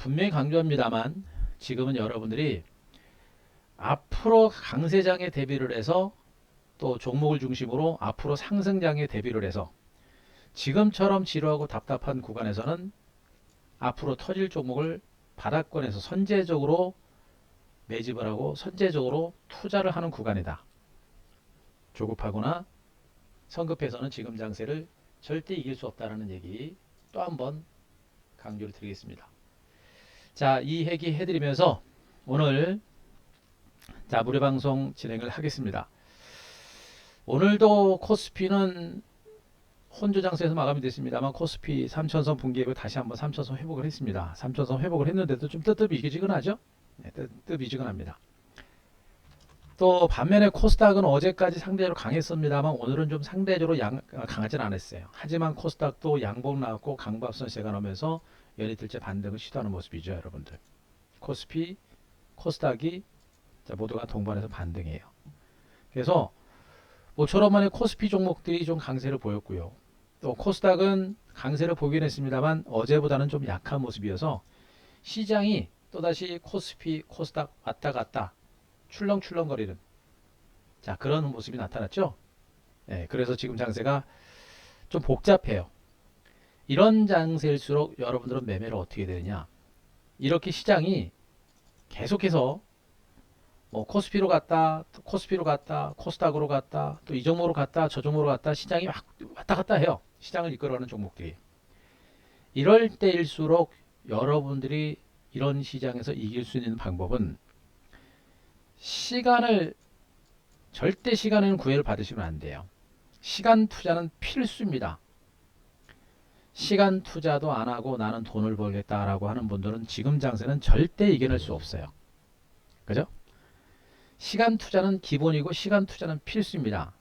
분명히 강조합니다만 지금은 여러분들이 앞으로 강세장에 대비를 해서 또 종목을 중심으로 앞으로 상승장에 대비를 해서 지금처럼 지루하고 답답한 구간에서는 앞으로 터질 종목을 바닥권에서 선제적으로 매집을 하고 선제적으로 투자를 하는 구간이다. 조급하거나 성급해서는 지금 장세를 절대 이길 수 없다는 얘기 또 한번 강조를 드리겠습니다. 자, 이 얘기 해드리면서 오늘 무료 방송 진행을 하겠습니다. 오늘도 코스피는 혼조 장세에서 마감이 됐습니다만 코스피 3천선 붕괴 다시 한번 3천선 회복을 했습니다. 3천선 회복을 했는데도 좀 뜨뜻미지근하죠? 네, 뜨뜻미지근합니다. 또 반면에 코스닥은 어제까지 상대적으로 강했습니다만 오늘은 좀 상대적으로 강하진 않았어요. 하지만 코스닥도 양봉 나왔고 강박선 세가 나오면서 연이틀째 반등을 시도하는 모습이죠, 여러분들. 코스피, 코스닥이 모두가 동반해서 반등해요. 그래서 모처럼만의 코스피 종목들이 좀 강세를 보였고요. 또 코스닥은 강세를 보긴 했습니다만 어제보다는 좀 약한 모습이어서 시장이 또다시 코스피, 코스닥 왔다 갔다 출렁출렁거리는 그런 모습이 나타났죠. 네, 그래서 지금 장세가 좀 복잡해요. 이런 장세일수록 여러분들은 매매를 어떻게 되느냐, 이렇게 시장이 계속해서 코스피로 갔다 코스피로 갔다 코스닥으로 갔다 또 이 종목으로 갔다 저 종목으로 갔다 시장이 왔다 갔다 해요. 시장을 이끌어가는 종목들이. 이럴 때일수록 여러분들이 이런 시장에서 이길 수 있는 방법은 절대 시간에는 구애를 받으시면 안 돼요. 시간 투자는 필수입니다. 시간 투자도 안 하고 나는 돈을 벌겠다라고 하는 분들은 지금 장세는 절대 이겨낼 수 없어요. 그죠? 시간 투자는 기본이고 시간 투자는 필수입니다.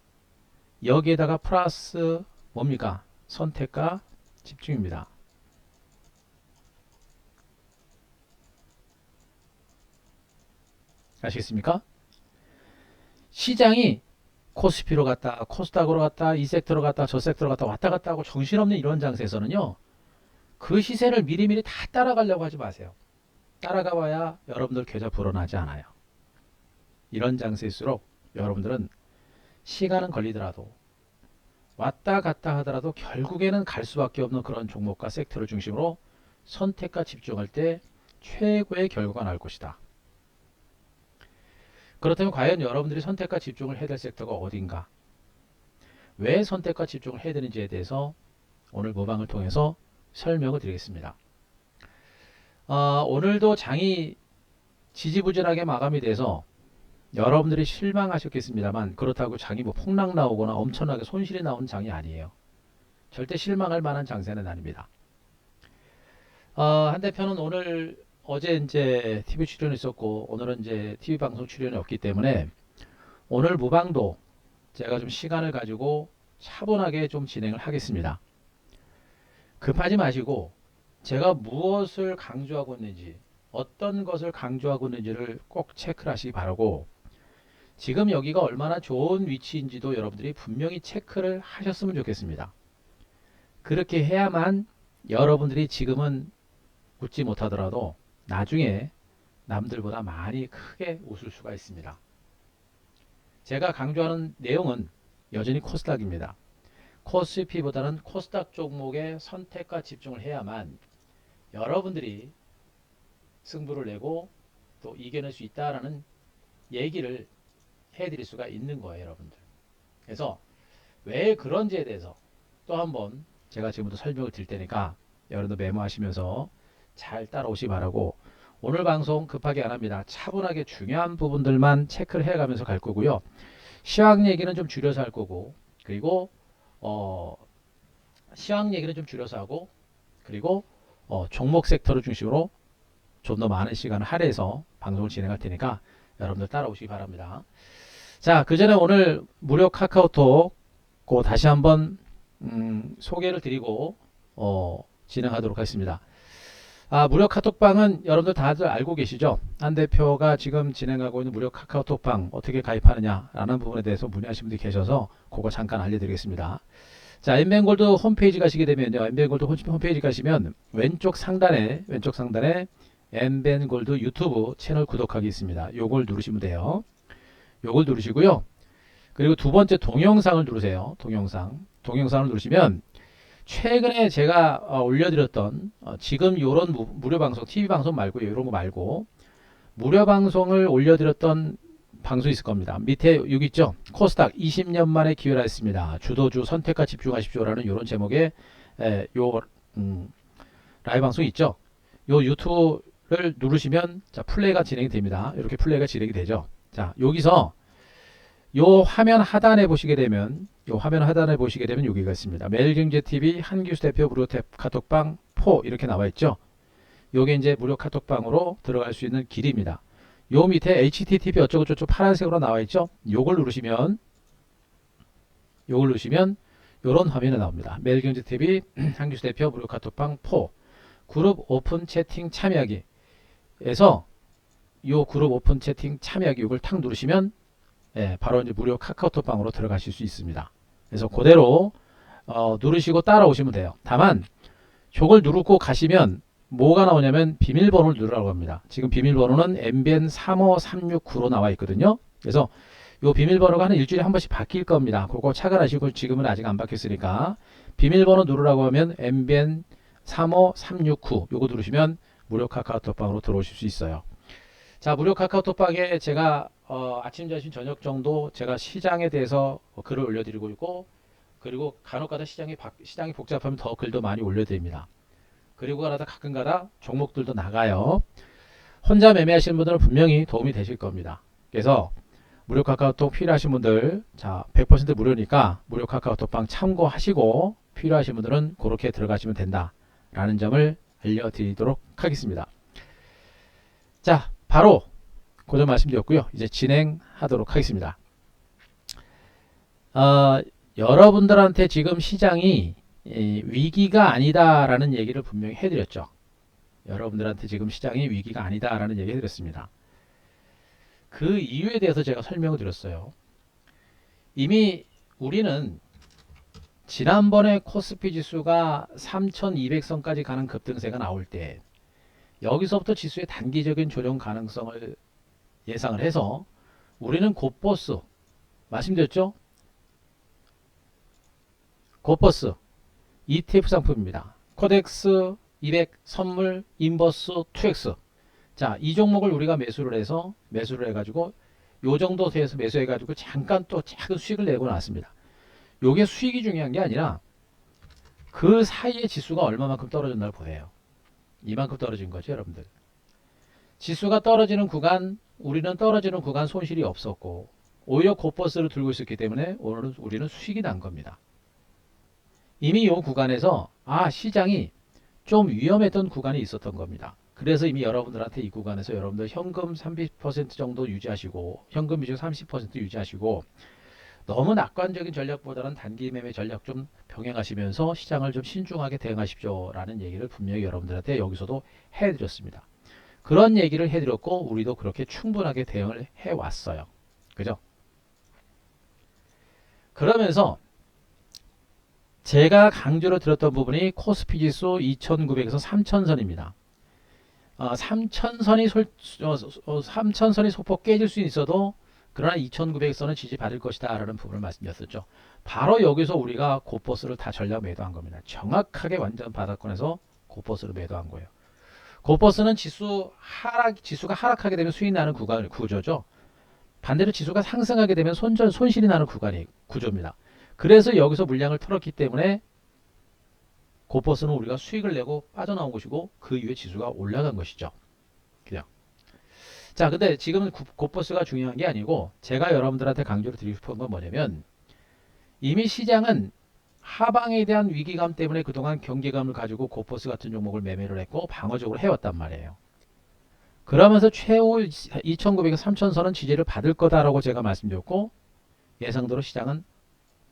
여기에다가 플러스 뭡니까? 선택과 집중입니다. 아시겠습니까? 시장이 코스피로 갔다 코스닥으로 갔다 이 섹터로 갔다 저 섹터로 갔다 왔다 갔다 하고 정신없는 이런 장세에서는요, 그 시세를 미리미리 다 따라가려고 하지 마세요. 따라가 봐야 여러분들 계좌 불어나지 않아요. 이런 장세일수록 여러분들은 시간은 걸리더라도 왔다 갔다 하더라도 결국에는 갈 수밖에 없는 그런 종목과 섹터를 중심으로 선택과 집중할 때 최고의 결과가 나올 것이다. 그렇다면 과연 여러분들이 선택과 집중을 해야 될 섹터가 어딘가, 왜 선택과 집중을 해야 되는지에 대해서 오늘 모방을 통해서 설명을 드리겠습니다. 오늘도 장이 지지부진하게 마감이 돼서 여러분들이 실망하셨겠습니다만 그렇다고 장이 폭락 나오거나 엄청나게 손실이 나오는 장이 아니에요. 절대 실망할 만한 장세는 아닙니다. 한대표는 어제 이제 TV 출연이 있었고 오늘은 이제 TV 방송 출연이 없기 때문에 오늘 무방도 제가 좀 시간을 가지고 차분하게 좀 진행을 하겠습니다. 급하지 마시고 제가 무엇을 강조하고 있는지, 어떤 것을 강조하고 있는지를 꼭 체크를 하시기 바라고, 지금 여기가 얼마나 좋은 위치인지도 여러분들이 분명히 체크를 하셨으면 좋겠습니다. 그렇게 해야만 여러분들이 지금은 웃지 못하더라도 나중에 남들보다 많이 크게 웃을 수가 있습니다. 제가 강조하는 내용은 여전히 코스닥입니다. 코스피보다는 코스닥 종목의 선택과 집중을 해야만 여러분들이 승부를 내고 또 이겨낼 수 있다라는 얘기를 해드릴 수가 있는 거예요, 여러분들. 그래서 왜 그런지에 대해서 또 한번 제가 지금부터 설명을 드릴 테니까 여러분도 메모하시면서 잘 따라오시기 바라고, 오늘 방송 급하게 안 합니다. 차분하게 중요한 부분들만 체크를 해가면서 갈 거고요. 시황 얘기는 좀 줄여서 할 거고, 그리고 시황 얘기는 좀 줄여서 하고, 그리고 종목 섹터를 중심으로 좀 더 많은 시간을 할애해서 방송을 진행할 테니까 여러분들 따라오시기 바랍니다. 자, 그 전에 오늘 무료 카카오톡 다시 한번 소개를 드리고 진행하도록 하겠습니다. 무료 카톡방은 여러분들 다들 알고 계시죠? 한 대표가 지금 진행하고 있는 무료 카카오톡방 어떻게 가입하느냐 라는 부분에 대해서 문의하신 분들이 계셔서 그거 잠깐 알려드리겠습니다. 자, 엠뱅골드 홈페이지 가시게 되면요, 엠뱅골드 홈페이지 가시면 왼쪽 상단에 엠벤 골드 유튜브 채널 구독하기 있습니다. 요걸 누르시면 돼요. 요걸 누르시고요. 그리고 두 번째 동영상을 누르세요. 동영상을 누르시면 최근에 제가 올려드렸던 지금 요런 무료 방송, TV 방송 말고 이런 거 말고 무료 방송을 올려드렸던 방송 있을 겁니다. 밑에 여기 있죠. 코스닥 20년 만에 기회라 했습니다. 주도주 선택과 집중하십시오라는 이런 제목의 요 라이브 방송 있죠. 요 유튜브를 누르시면 자 플레이가 진행이 됩니다. 이렇게 플레이가 진행이 되죠. 자 여기서 요 화면 하단에 보시게 되면 여기가 있습니다. 매일경제TV 한규수 대표 무료 카톡방 4 이렇게 나와 있죠. 요게 이제 무료 카톡방으로 들어갈 수 있는 길입니다. 요 밑에 HTTP 어쩌고저쩌고 파란색으로 나와 있죠. 요걸 누르시면 요런 화면이 나옵니다. 매일경제TV 한규수 대표 무료 카톡방 4 그룹 오픈 채팅 참여하기 에서 요 그룹 오픈 채팅 참여하기 요걸 탁 누르시면 바로 이제 무료 카카오톡방으로 들어가실 수 있습니다. 그래서 그대로 누르시고 따라오시면 돼요. 다만 저걸 누르고 가시면 뭐가 나오냐면 비밀번호를 누르라고 합니다. 지금 비밀번호는 MBN 35369로 나와 있거든요. 그래서 요 비밀번호가 한 일주일에 한 번씩 바뀔 겁니다. 그거 착안하시고 지금은 아직 안 바뀌었으니까 비밀번호 누르라고 하면 MBN 35369 요거 누르시면 무료 카카오톡방으로 들어오실 수 있어요. 자, 무료 카카오톡방에 제가 아침, 점심, 저녁 정도 제가 시장에 대해서 글을 올려드리고 있고 그리고 간혹가다 시장이 복잡하면 더 글도 많이 올려드립니다. 그리고 가끔가다 종목들도 나가요. 혼자 매매하시는 분들은 분명히 도움이 되실 겁니다. 그래서 무료 카카오톡 필요하신 분들 자 100% 무료니까 무료 카카오톡방 참고하시고 필요하신 분들은 그렇게 들어가시면 된다라는 점을 알려드리도록 하겠습니다. 자 바로 그 점 말씀드렸고요. 이제 진행하도록 하겠습니다. 여러분들한테 지금 시장이 위기가 아니다라는 얘기를 분명히 해드렸죠. 여러분들한테 지금 시장이 위기가 아니다라는 얘기 해드렸습니다. 그 이유에 대해서 제가 설명을 드렸어요. 이미 우리는 지난번에 코스피 지수가 3200선까지 가는 급등세가 나올 때 여기서부터 지수의 단기적인 조정 가능성을 예상을 해서 우리는 곧버스 말씀드렸죠? 곧버스 ETF 상품입니다. 코덱스 200 선물 인버스 2X 자, 이 종목을 우리가 매수를 해가지고 요 정도 돼서 매수해가지고 잠깐 또 작은 수익을 내고 나왔습니다. 요게 수익이 중요한 게 아니라 그 사이에 지수가 얼마만큼 떨어졌나를 보세요. 이만큼 떨어진 거죠, 여러분들. 지수가 떨어지는 구간, 우리는 떨어지는 구간 손실이 없었고 오히려 곧버스를 들고 있었기 때문에 오늘은 우리는 수익이 난 겁니다. 이미 이 구간에서 시장이 좀 위험했던 구간이 있었던 겁니다. 그래서 이미 여러분들한테 이 구간에서 여러분들 현금 30% 정도 유지하시고 현금 비중 30% 유지하시고 너무 낙관적인 전략보다는 단기 매매 전략 좀 병행하시면서 시장을 좀 신중하게 대응하십시오 라는 얘기를 분명히 여러분들한테 여기서도 해드렸습니다. 그런 얘기를 해드렸고 우리도 그렇게 충분하게 대응을 해왔어요. 그죠? 그러면서 제가 강조를 드렸던 부분이 코스피 지수 2900에서 3000선입니다. 3000선이 소폭 깨질 수 있어도 그러나 2900선은 지지받을 것이다 라는 부분을 말씀드렸었죠. 바로 여기서 우리가 곧버스를 다 전략 매도한 겁니다. 정확하게 완전 바닥권에서 곧버스를 매도한 거예요. 곧버스는 지수가 하락하게 되면 수익 나는 구조죠. 반대로 지수가 상승하게 되면 손실이 나는 구조입니다. 그래서 여기서 물량을 털었기 때문에 곧버스는 우리가 수익을 내고 빠져나온 것이고 그 이후에 지수가 올라간 것이죠. 그냥. 자, 근데 지금은 곧버스가 중요한 게 아니고 제가 여러분들한테 강조를 드리고 싶은 건 뭐냐면 이미 시장은 하방에 대한 위기감 때문에 그동안 경계감을 가지고 곧버스 같은 종목을 매매를 했고 방어적으로 해왔단 말이에요. 그러면서 최후 2900에서 3000선은 지지를 받을 거다라고 제가 말씀드렸고 예상대로 시장은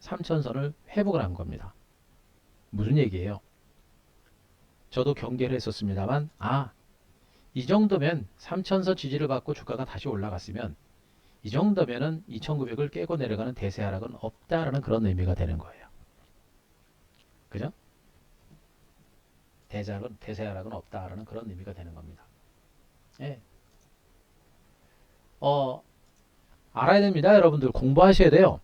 3000선을 회복을 한 겁니다. 무슨 얘기예요? 저도 경계를 했었습니다만 이 정도면 3000선 지지를 받고 주가가 다시 올라갔으면 이 정도면은 2900을 깨고 내려가는 대세 하락은 없다라는 그런 의미가 되는 거예요. 그죠? 대세 하락은 없다라는 그런 의미가 되는 겁니다. 예. 알아야 됩니다. 여러분들 공부하셔야 돼요.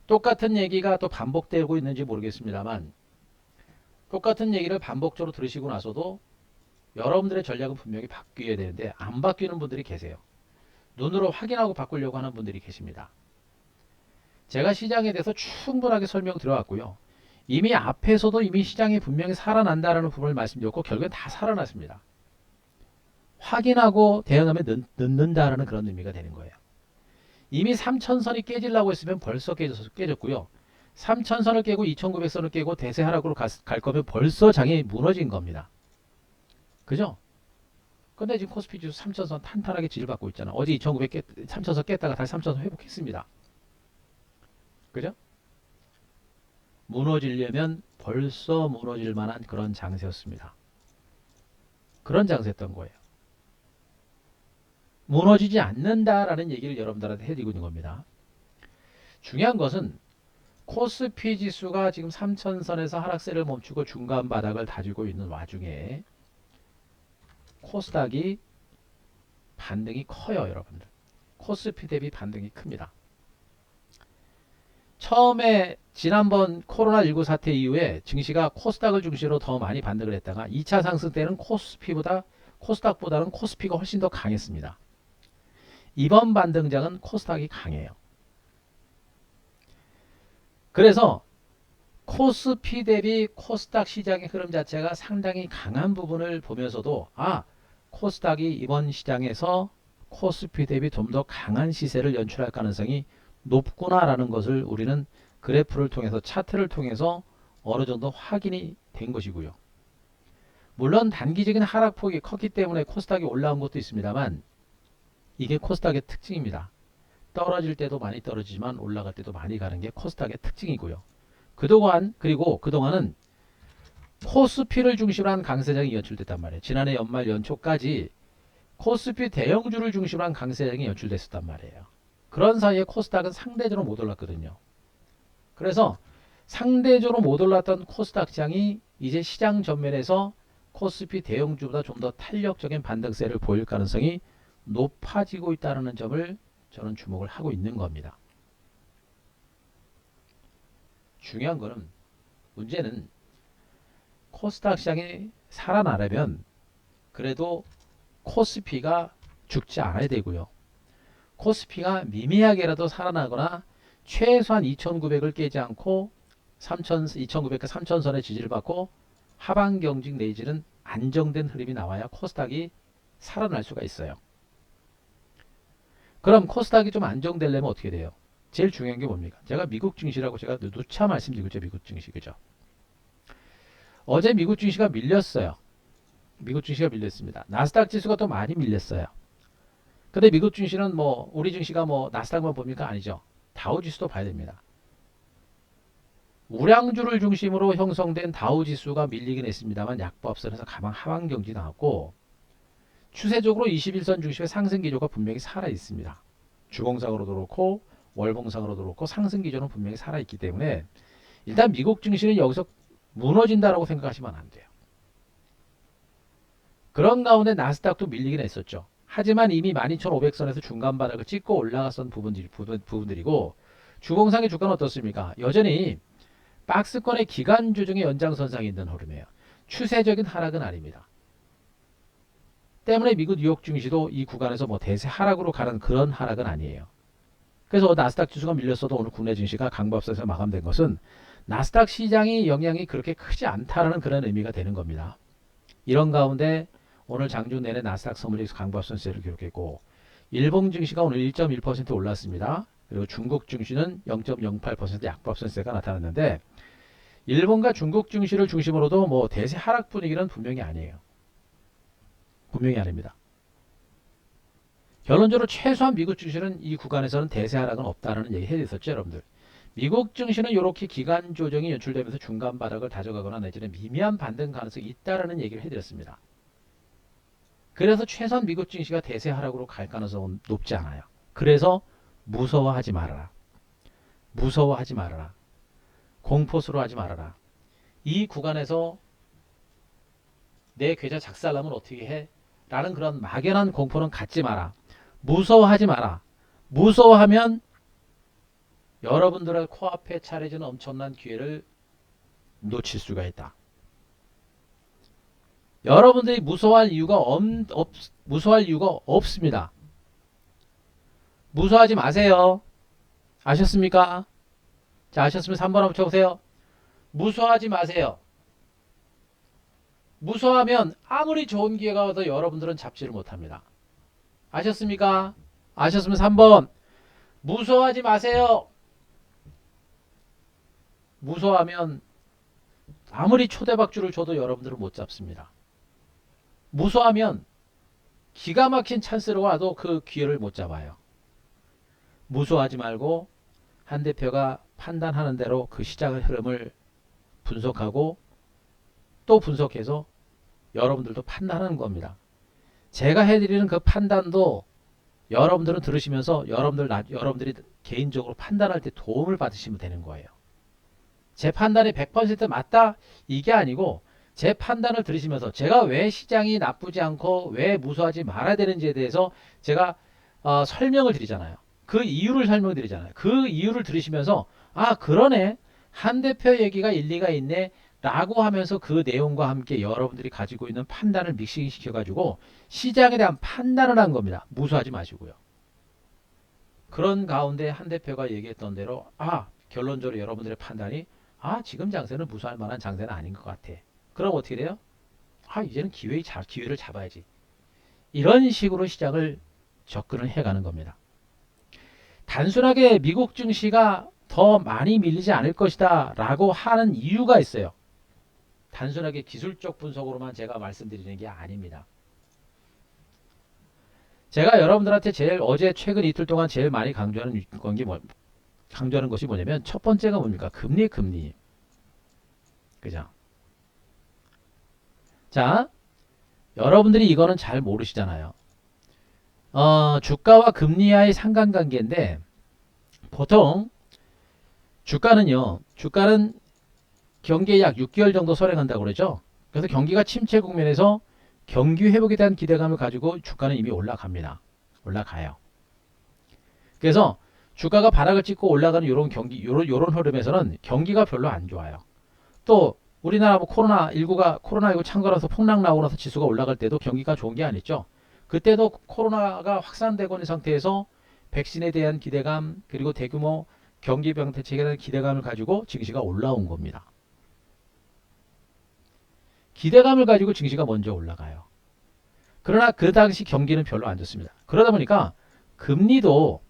똑같은 얘기가 또 반복되고 있는지 모르겠습니다만 똑같은 얘기를 반복적으로 들으시고 나서도 여러분들의 전략은 분명히 바뀌어야 되는데 안 바뀌는 분들이 계세요. 눈으로 확인하고 바꾸려고 하는 분들이 계십니다. 제가 시장에 대해서 충분하게 설명 들어왔고요. 이미 앞에서도 이미 시장이 분명히 살아난다라는 부분을 말씀드렸고 결국엔 다 살아났습니다. 확인하고 대응하면 늦는다라는 그런 의미가 되는 거예요. 이미 3천선이 깨지려고 했으면 벌써 깨졌고요. 3천선을 깨고 2,900선을 깨고 대세 하락으로 갈 거면 벌써 장이 무너진 겁니다. 그죠? 근데 지금 코스피 지수 3천선 탄탄하게 지지받고 있잖아. 어제 2,900 3천선 깼다가 다시 3천선 회복했습니다. 그죠? 무너지려면 벌써 무너질 만한 그런 장세였습니다. 그런 장세였던 거예요. 무너지지 않는다라는 얘기를 여러분들한테 해드리고 있는 겁니다. 중요한 것은 코스피 지수가 지금 3천선에서 하락세를 멈추고 중간 바닥을 다지고 있는 와중에 코스닥이 반등이 커요, 여러분들. 코스피 대비 반등이 큽니다. 처음에 지난번 코로나19 사태 이후에 증시가 코스닥을 중심으로 더 많이 반등을 했다가 2차 상승 때는 코스닥보다는 코스피가 훨씬 더 강했습니다. 이번 반등장은 코스닥이 강해요. 그래서 코스피 대비 코스닥 시장의 흐름 자체가 상당히 강한 부분을 보면서도 코스닥이 이번 시장에서 코스피 대비 좀 더 강한 시세를 연출할 가능성이 높구나라는 것을 우리는 그래프를 통해서 차트를 통해서 어느 정도 확인이 된 것이고요. 물론 단기적인 하락폭이 컸기 때문에 코스닥이 올라온 것도 있습니다만 이게 코스닥의 특징입니다. 떨어질 때도 많이 떨어지지만 올라갈 때도 많이 가는 게 코스닥의 특징이고요. 그동안은 코스피를 중심으로 한 강세장이 연출됐단 말이에요. 지난해 연말 연초까지 코스피 대형주를 중심으로 한 강세장이 연출됐었단 말이에요. 그런 사이에 코스닥은 상대적으로 못 올랐거든요. 그래서 상대적으로 못 올랐던 코스닥 시장이 이제 시장 전면에서 코스피 대형주보다 좀 더 탄력적인 반등세를 보일 가능성이 높아지고 있다는 점을 저는 주목을 하고 있는 겁니다. 중요한 거는 문제는 코스닥 시장이 살아나려면 그래도 코스피가 죽지 않아야 되고요. 코스피가 미미하게라도 살아나거나 최소한 2,900을 깨지 않고 2,900과 3,000선의 지지를 받고 하방 경직 내지는 안정된 흐름이 나와야 코스닥이 살아날 수가 있어요. 그럼 코스닥이 좀 안정되려면 어떻게 돼요? 제일 중요한 게 뭡니까? 제가 미국 증시라고 제가 누차 말씀드리고 있죠. 미국 증시. 그죠? 어제 미국 증시가 밀렸어요. 미국 증시가 밀렸습니다. 나스닥 지수가 또 많이 밀렸어요. 근데 미국 증시는 우리 증시가 나스닥만 봅니까? 아니죠. 다우 지수도 봐야 됩니다. 우량주를 중심으로 형성된 다우 지수가 밀리긴 했습니다만 약보합선에서 가방 하방 경지 나왔고 추세적으로 21선 중심의 상승 기조가 분명히 살아 있습니다. 주봉상으로도 그렇고 월봉상으로도 그렇고 상승 기조는 분명히 살아 있기 때문에 일단 미국 증시는 여기서 무너진다라고 생각하시면 안 돼요. 그런 가운데 나스닥도 밀리긴 했었죠. 하지만 이미 12,500선에서 중간 바닥을 찍고 올라갔던 부분들이고 주봉상의 주가는 어떻습니까? 여전히 박스권의 기간 조정의 연장선상에 있는 흐름이에요. 추세적인 하락은 아닙니다. 때문에 미국 뉴욕 증시도 이 구간에서 대세 하락으로 가는 그런 하락은 아니에요. 그래서 나스닥 지수가 밀렸어도 오늘 국내 증시가 강보합선에서 마감된 것은 나스닥 시장이 영향이 그렇게 크지 않다라는 그런 의미가 되는 겁니다. 이런 가운데 오늘 장중 내내 나스닥 선물지수 강보합선세를 기록했고 일본 증시가 오늘 1.1% 올랐습니다. 그리고 중국 증시는 0.08% 약보합선세가 나타났는데 일본과 중국 증시를 중심으로도 대세 하락 분위기는 분명히 아니에요. 분명히 아닙니다. 결론적으로 최소한 미국 증시는 이 구간에서는 대세 하락은 없다는 얘기 해드렸었죠, 여러분들. 미국 증시는 이렇게 기간 조정이 연출되면서 중간 바닥을 다져가거나 내지는 미미한 반등 가능성이 있다라는 얘기를 해드렸습니다. 그래서 최소한 미국 증시가 대세 하락으로 갈 가능성은 높지 않아요. 그래서 무서워하지 말아라. 무서워하지 말아라. 공포스러워하지 말아라. 이 구간에서 내 계좌 작살나면 어떻게 해? 라는 그런 막연한 공포는 갖지 마라. 무서워하지 마라. 무서워하면 여러분들의 코앞에 차려지는 엄청난 기회를 놓칠 수가 있다. 여러분들이 무서워할 이유가 없습니다. 무서워하지 마세요. 아셨습니까? 자, 아셨으면 3번 한번 쳐보세요. 무서워하지 마세요. 무서워하면 아무리 좋은 기회가 와도 여러분들은 잡지를 못합니다. 아셨습니까? 아셨으면 3번. 무서워하지 마세요. 무서워하면 아무리 초대박주를 줘도 여러분들은 못 잡습니다. 무서워하면 기가 막힌 찬스로 와도 그 기회를 못 잡아요. 무서워하지 말고 한 대표가 판단하는 대로 그 시장의 흐름을 분석하고 또 분석해서 여러분들도 판단하는 겁니다. 제가 해드리는 그 판단도 여러분들은 들으시면서 여러분들이 개인적으로 판단할 때 도움을 받으시면 되는 거예요. 제 판단이 100% 맞다? 이게 아니고 제 판단을 들으시면서 제가 왜 시장이 나쁘지 않고 왜 무서워하지 말아야 되는지에 대해서 제가 설명을 드리잖아요. 그 이유를 설명드리잖아요. 그 이유를 들으시면서 아 그러네 한 대표 얘기가 일리가 있네 라고 하면서 그 내용과 함께 여러분들이 가지고 있는 판단을 믹싱시켜 가지고 시장에 대한 판단을 한 겁니다. 무서워하지 마시고요. 그런 가운데 한 대표가 얘기했던 대로 결론적으로 여러분들의 판단이 지금 장세는 무서워할 만한 장세는 아닌 것 같아. 그럼 어떻게 돼요? 이제는 기회를 잡아야지. 이런 식으로 시장을 접근을 해가는 겁니다. 단순하게 미국 증시가 더 많이 밀리지 않을 것이다 라고 하는 이유가 있어요. 단순하게 기술적 분석으로만 제가 말씀드리는 게 아닙니다. 제가 여러분들한테 어제 최근 이틀 동안 제일 많이 강조하는 것이 뭐냐면 첫 번째가 뭡니까? 금리. 그죠? 자, 여러분들이 이거는 잘 모르시잖아요. 주가와 금리와의 상관관계인데 보통 주가는 경기에 약 6개월 정도 선행한다고 그러죠. 그래서 경기가 침체 국면에서 경기 회복에 대한 기대감을 가지고 주가는 이미 올라가요. 그래서 주가가 바닥을 찍고 올라가는 요런 흐름에서는 경기가 별로 안 좋아요. 또 우리나라 코로나19 창궐해서 폭락 나오고 나서 지수가 올라갈 때도 경기가 좋은 게 아니죠. 그때도 코로나가 확산되고 있는 상태에서 백신에 대한 기대감 그리고 대규모 경기병 대책에 대한 기대감을 가지고 증시가 올라온 겁니다. 기대감을 가지고 증시가 먼저 올라가요. 그러나 그 당시 경기는 별로 안 좋습니다. 그러다 보니까 금리도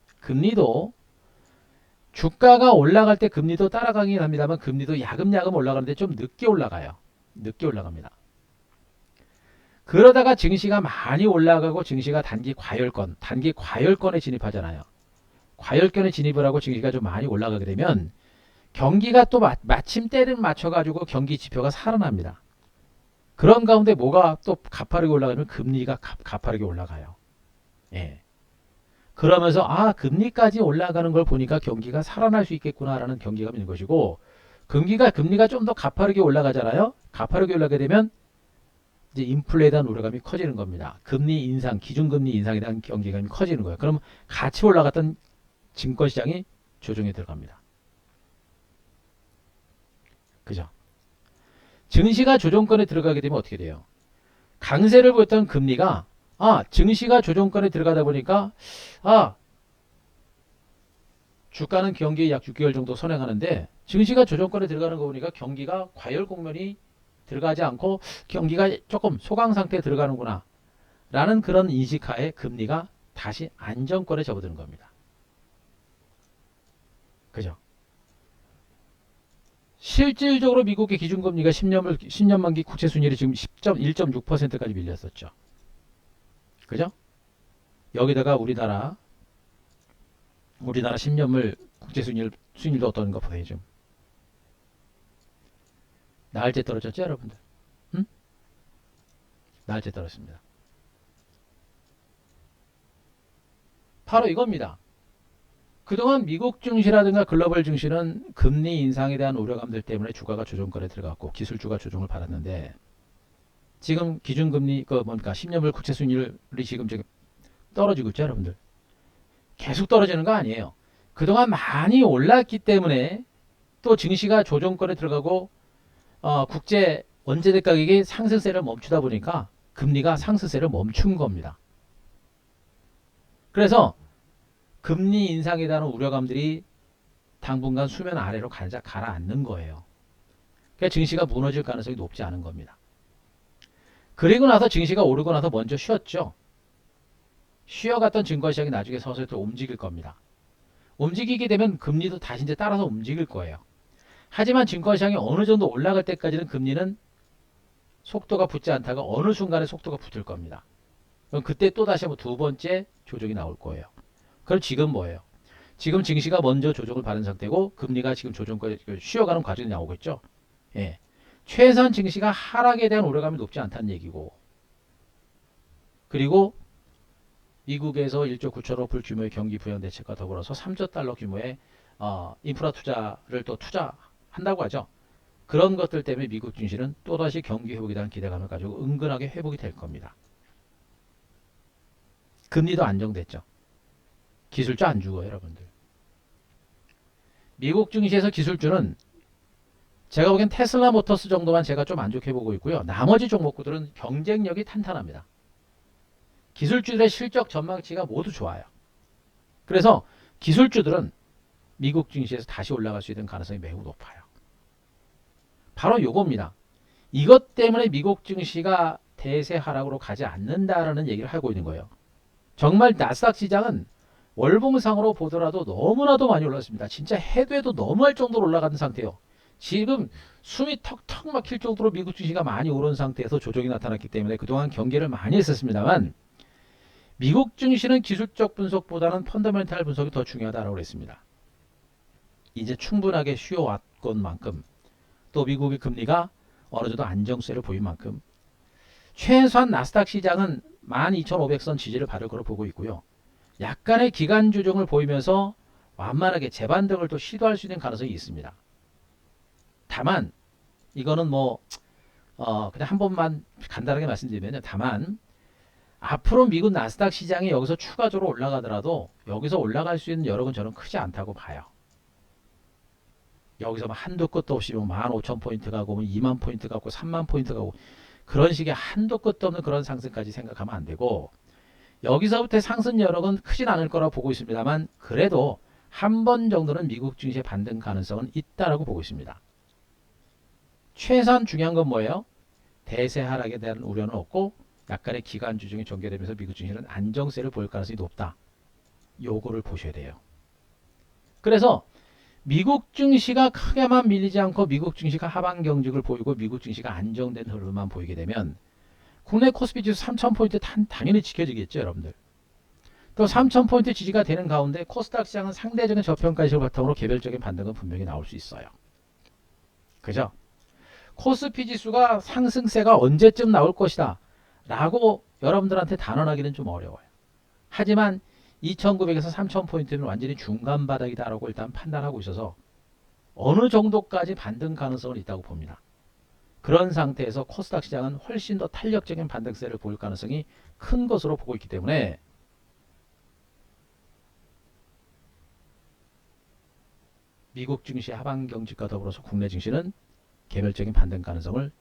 주가가 올라갈 때 금리도 따라가긴 합니다만 금리도 야금야금 올라가는데 좀 늦게 올라가요. 늦게 올라갑니다. 그러다가 증시가 많이 올라가고 증시가 단기 과열권에 진입하잖아요. 과열권에 진입을 하고 증시가 좀 많이 올라가게 되면 경기가 또 마침 때를 맞춰가지고 경기 지표가 살아납니다. 그런 가운데 뭐가 또 가파르게 올라가면 금리가 가파르게 올라가요. 예. 그러면서 금리까지 올라가는 걸 보니까 경기가 살아날 수 있겠구나라는 경기감이 있는 것이고 금리가 좀 더 가파르게 올라가잖아요. 가파르게 올라가게 되면 이제 인플레에 대한 우려감이 커지는 겁니다. 기준금리 인상에 대한 경계감이 커지는 거예요. 그럼 같이 올라갔던 증권시장이 조정에 들어갑니다. 그죠? 증시가 조정권에 들어가게 되면 어떻게 돼요? 강세를 보였던 금리가 증시가 조정권에 들어가다 보니까 주가는 경기에 약 6개월 정도 선행하는데 증시가 조정권에 들어가는 거 보니까 경기가 과열 국면이 들어가지 않고 경기가 조금 소강 상태에 들어가는구나 라는 그런 인식하에 금리가 다시 안정권에 접어드는 겁니다. 그죠? 실질적으로 미국의 기준금리가 10년 만기 국채 수익률이 지금 1.6%까지 밀렸었죠. 그죠? 여기다가 우리나라 10년물 국채 수익률도 어떤가 보세요. 지금 나흘째 떨어졌죠, 여러분들? 응? 나흘째 떨어졌습니다. 바로 이겁니다. 그동안 미국 증시라든가 글로벌 증시는 금리 인상에 대한 우려감들 때문에 주가가 조정권에 들어갔고 기술주가 조정을 받았는데 지금 기준금리 그 뭡니까 10년물 국채 수익률이 지금 떨어지고 있죠, 여러분들. 계속 떨어지는 거 아니에요. 그동안 많이 올랐기 때문에 또 증시가 조정권에 들어가고 국제 원재대 가격이 상승세를 멈추다 보니까 금리가 상승세를 멈춘 겁니다. 그래서 금리 인상에 대한 우려감들이 당분간 수면 아래로 가라앉는 거예요. 그러니까 증시가 무너질 가능성이 높지 않은 겁니다. 그리고 나서 증시가 오르고 나서 먼저 쉬었죠. 쉬어갔던 증권시장이 나중에 서서히 또 움직일 겁니다. 움직이게 되면 금리도 다시 이제 따라서 움직일 거예요. 하지만 증권시장이 어느 정도 올라갈 때까지는 금리는 속도가 붙지 않다가 어느 순간에 속도가 붙을 겁니다. 그럼 그때 또 다시 한번 두 번째 조정이 나올 거예요. 그럼 지금 뭐예요? 지금 증시가 먼저 조정을 받은 상태고 금리가 지금 조정까지 쉬어가는 과정이 나오고 있죠. 예. 최소한 증시가 하락에 대한 우려감이 높지 않다는 얘기고, 그리고 미국에서 1조 9천억 불 규모의 경기 부양 대책과 더불어서 3조 달러 규모의 인프라 투자를 또 투자한다고 하죠. 그런 것들 때문에 미국 증시는 또다시 경기 회복에 대한 기대감을 가지고 은근하게 회복이 될 겁니다. 금리도 안정됐죠. 기술주 안 죽어요, 여러분들. 미국 증시에서 기술주는 제가 보기엔 테슬라 모터스 정도만 제가 좀 안 좋게 보고 있고요. 나머지 종목들은 경쟁력이 탄탄합니다. 기술주들의 실적 전망치가 모두 좋아요. 그래서 기술주들은 미국 증시에서 다시 올라갈 수 있는 가능성이 매우 높아요. 바로 요겁니다. 이것 때문에 미국 증시가 대세 하락으로 가지 않는다라는 얘기를 하고 있는 거예요. 정말 나스닥 시장은 월봉상으로 보더라도 너무나도 많이 올랐습니다. 진짜 해도 해도 너무할 정도로 올라가는 상태예요. 지금 숨이 턱턱 막힐 정도로 미국 증시가 많이 오른 상태에서 조정이 나타났기 때문에 그동안 경계를 많이 했었습니다만, 미국 증시는 기술적 분석보다는 펀더멘탈 분석이 더 중요하다고 그랬습니다. 이제 충분하게 쉬어왔건 만큼, 또 미국의 금리가 어느 정도 안정세를 보인 만큼 최소한 나스닥 시장은 12,500선 지지를 받을 거로 보고 있고요. 약간의 기간 조정을 보이면서 완만하게 재반등을 또 시도할 수 있는 가능성이 있습니다. 다만 이거는 그냥 한 번만 간단하게 말씀드리면, 다만 앞으로 미국 나스닥 시장이 여기서 추가적으로 올라가더라도 여기서 올라갈 수 있는 여력은 저는 크지 않다고 봐요. 여기서 한도 끝도 없이 15,000포인트 가고 2만 포인트 가고 3만 포인트 가고 그런 식의 한도 끝도 없는 그런 상승까지 생각하면 안 되고, 여기서부터 상승 여력은 크진 않을 거라고 보고 있습니다만, 그래도 한 번 정도는 미국 증시의 반등 가능성은 있다라고 보고 있습니다. 최소한 중요한 건 뭐예요? 대세 하락에 대한 우려는 없고 약간의 기간 조정이 전개되면서 미국 증시는 안정세를 보일 가능성이 높다. 요거를 보셔야 돼요. 그래서 미국 증시가 크게만 밀리지 않고 미국 증시가 하방 경직을 보이고 미국 증시가 안정된 흐름만 보이게 되면 국내 코스피 지수 3,000포인트 당연히 지켜지겠죠, 여러분들. 또 3,000포인트 지지가 되는 가운데 코스닥 시장은 상대적인 저평가 지수를 바탕으로 개별적인 반등은 분명히 나올 수 있어요. 그죠? 코스피 지수가 상승세가 언제쯤 나올 것이다 라고 여러분들한테 단언하기는 좀 어려워요. 하지만 2,900에서 3,000포인트는 완전히 중간 바닥이다 라고 일단 판단하고 있어서 어느 정도까지 반등 가능성은 있다고 봅니다. 그런 상태에서 코스닥 시장은 훨씬 더 탄력적인 반등세를 보일 가능성이 큰 것으로 보고 있기 때문에 미국 증시 하방 경직과 더불어서 국내 증시는 개별적인 반등 가능성을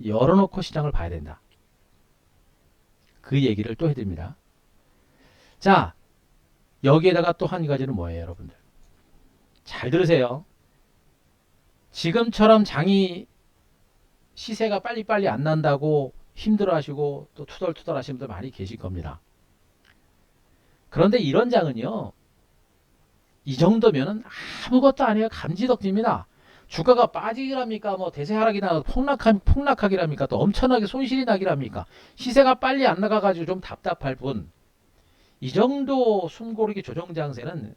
열어놓고 시장을 봐야 된다. 그 얘기를 또 해드립니다. 자, 여기에다가 또 한 가지는 뭐예요, 여러분들? 잘 들으세요. 지금처럼 장이 시세가 빨리빨리 안 난다고 힘들어하시고 또 투덜투덜 하시는 분들 많이 계실 겁니다. 그런데 이런 장은요, 이 정도면은 아무것도 아니에요. 감지덕지입니다. 주가가 빠지기랍니까? 대세 하락이나 폭락하기랍니까? 또 엄청나게 손실이 나기랍니까? 시세가 빨리 안 나가가지고 좀 답답할 뿐, 이 정도 숨고르기 조정 장세는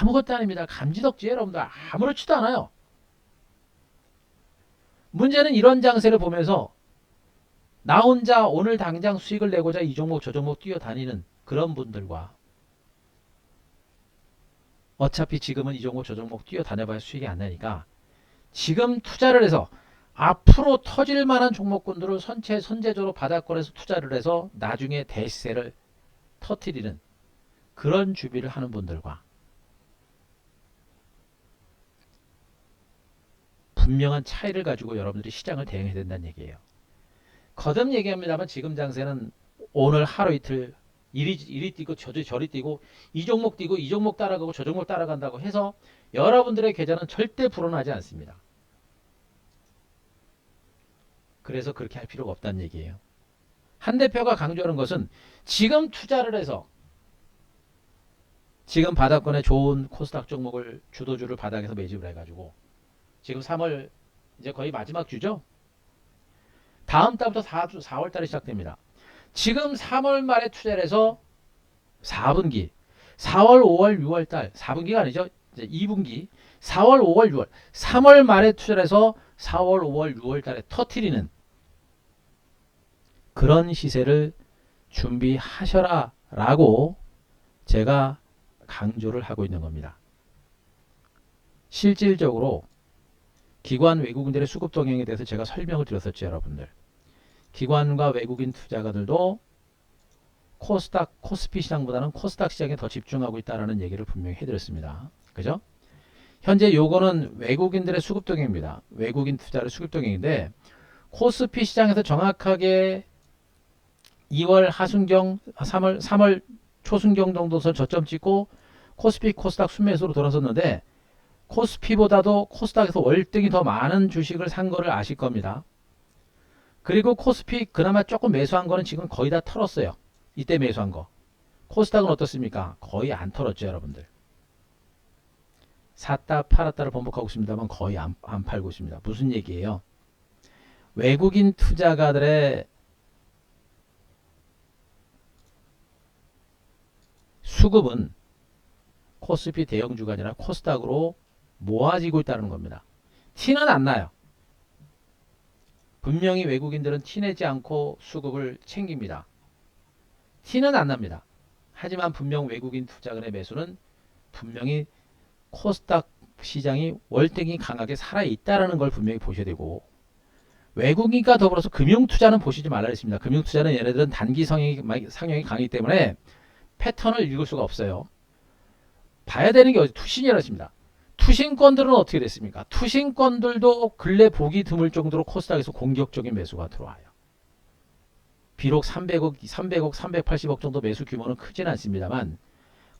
아무것도 아닙니다. 감지덕지예요, 여러분들. 아무렇지도 않아요. 문제는 이런 장세를 보면서 나 혼자 오늘 당장 수익을 내고자 이 종목 저 종목 뛰어다니는 그런 분들과, 어차피 지금은 이 종목 저 종목 뛰어다녀봐야 수익이 안 나니까 지금 투자를 해서 앞으로 터질 만한 종목군들을 선제적으로 바닥권에서 투자를 해서 나중에 대시세를 터뜨리는 그런 준비를 하는 분들과 분명한 차이를 가지고 여러분들이 시장을 대응해야 된다는 얘기예요. 거듭 얘기합니다만 지금 장세는 오늘 하루 이틀 이리 뛰고 저리 뛰고 이 종목 뛰고 이 종목 따라가고 저 종목 따라간다고 해서 여러분들의 계좌는 절대 불어나지 않습니다. 그래서 그렇게 할 필요가 없다는 얘기예요. 한 대표가 강조하는 것은 지금 투자를 해서 지금 바닥권에 좋은 코스닥 종목을 주도주를 바닥에서 매집을 해가지고 지금 3월 이제 거의 마지막 주죠. 다음 달부터 4월 달에 시작됩니다. 지금 3월 말에 투자를 해서 4분기 4월, 5월, 6월 달 4분기가 아니죠. 이제 2분기 4월, 5월, 6월 3월 말에 투자를 해서 4월, 5월, 6월 달에 터트리는 그런 시세를 준비하셔라 라고 제가 강조를 하고 있는 겁니다. 실질적으로 기관 외국인들의 수급 동향에 대해서 제가 설명을 드렸었죠, 여러분들. 기관과 외국인 투자가들도 코스닥, 코스피 시장보다는 코스닥 시장에 더 집중하고 있다는 얘기를 분명히 해드렸습니다. 그죠? 현재 요거는 외국인들의 수급 동향입니다. 외국인 투자의 수급 동향인데 코스피 시장에서 정확하게 2월 하순경, 3월 초순경 정도서 저점 찍고 코스피, 코스닥 순매수로 돌아섰는데 코스피보다도 코스닥에서 월등히 더 많은 주식을 산 거를 아실 겁니다. 그리고 코스피 그나마 조금 매수한 거는 지금 거의 다 털었어요. 이때 매수한 거. 코스닥은 어떻습니까? 거의 안 털었죠, 여러분들. 샀다 팔았다를 반복하고 있습니다만 거의 안 팔고 있습니다. 무슨 얘기예요? 외국인 투자가들의 수급은 코스피 대형주가 아니라 코스닥으로 모아지고 있다는 겁니다. 티는 안 나요. 분명히 외국인들은 티내지 않고 수급을 챙깁니다. 티는 안 납니다. 하지만 분명 외국인 투자금의 매수는 분명히 코스닥 시장이 월등히 강하게 살아있다는 걸 분명히 보셔야 되고 외국인과 더불어서 금융투자는 보시지 말라 했습니다. 금융투자는 얘네들은 단기 상향이 강하기 때문에 패턴을 읽을 수가 없어요. 봐야 되는 게 투신이라고 했습니다. 투신권들은 어떻게 됐습니까? 투신권들도 근래 보기 드물 정도로 코스닥에서 공격적인 매수가 들어와요. 비록 300억, 380억 정도 매수 규모는 크진 않습니다만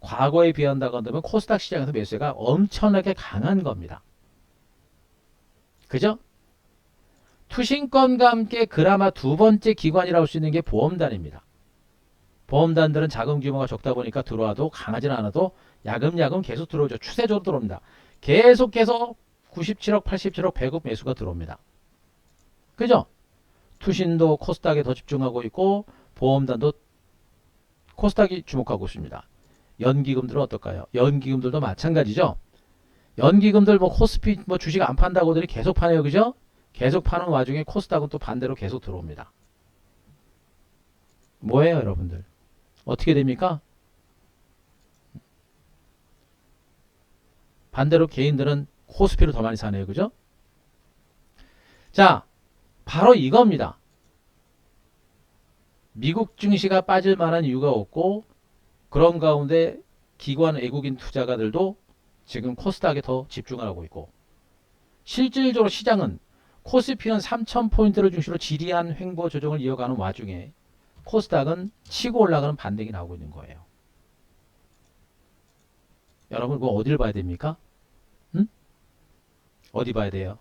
과거에 비한다고 한다면 코스닥 시장에서 매수가 엄청나게 강한 겁니다. 그죠? 투신권과 함께 그나마 두 번째 기관이라고 할 수 있는 게 보험단입니다. 보험단들은 자금 규모가 적다 보니까 들어와도 강하진 않아도 야금야금 계속 들어오죠. 추세적으로 들어옵니다. 계속해서 97억, 87억, 100억 매수가 들어옵니다. 그죠? 투신도 코스닥에 더 집중하고 있고 보험단도 코스닥이 주목하고 있습니다. 연기금들은 어떨까요? 연기금들도 마찬가지죠. 연기금들 뭐 코스피 뭐 주식 안 판다고들이 계속 파네요. 그죠? 계속 파는 와중에 코스닥은 또 반대로 계속 들어옵니다. 뭐예요, 여러분들? 어떻게 됩니까? 반대로 개인들은 코스피를 더 많이 사네요. 그죠? 자, 바로 이겁니다. 미국 증시가 빠질 만한 이유가 없고 그런 가운데 기관 외국인 투자가들도 지금 코스닥에 더 집중을 하고 있고 실질적으로 시장은 코스피는 3,000포인트를 중심으로 지리한 횡보 조정을 이어가는 와중에 코스닥은 치고 올라가는 반등이 나오고 있는 거예요. 여러분 그거 어디를 봐야 됩니까? 응? 어디 봐야 돼요?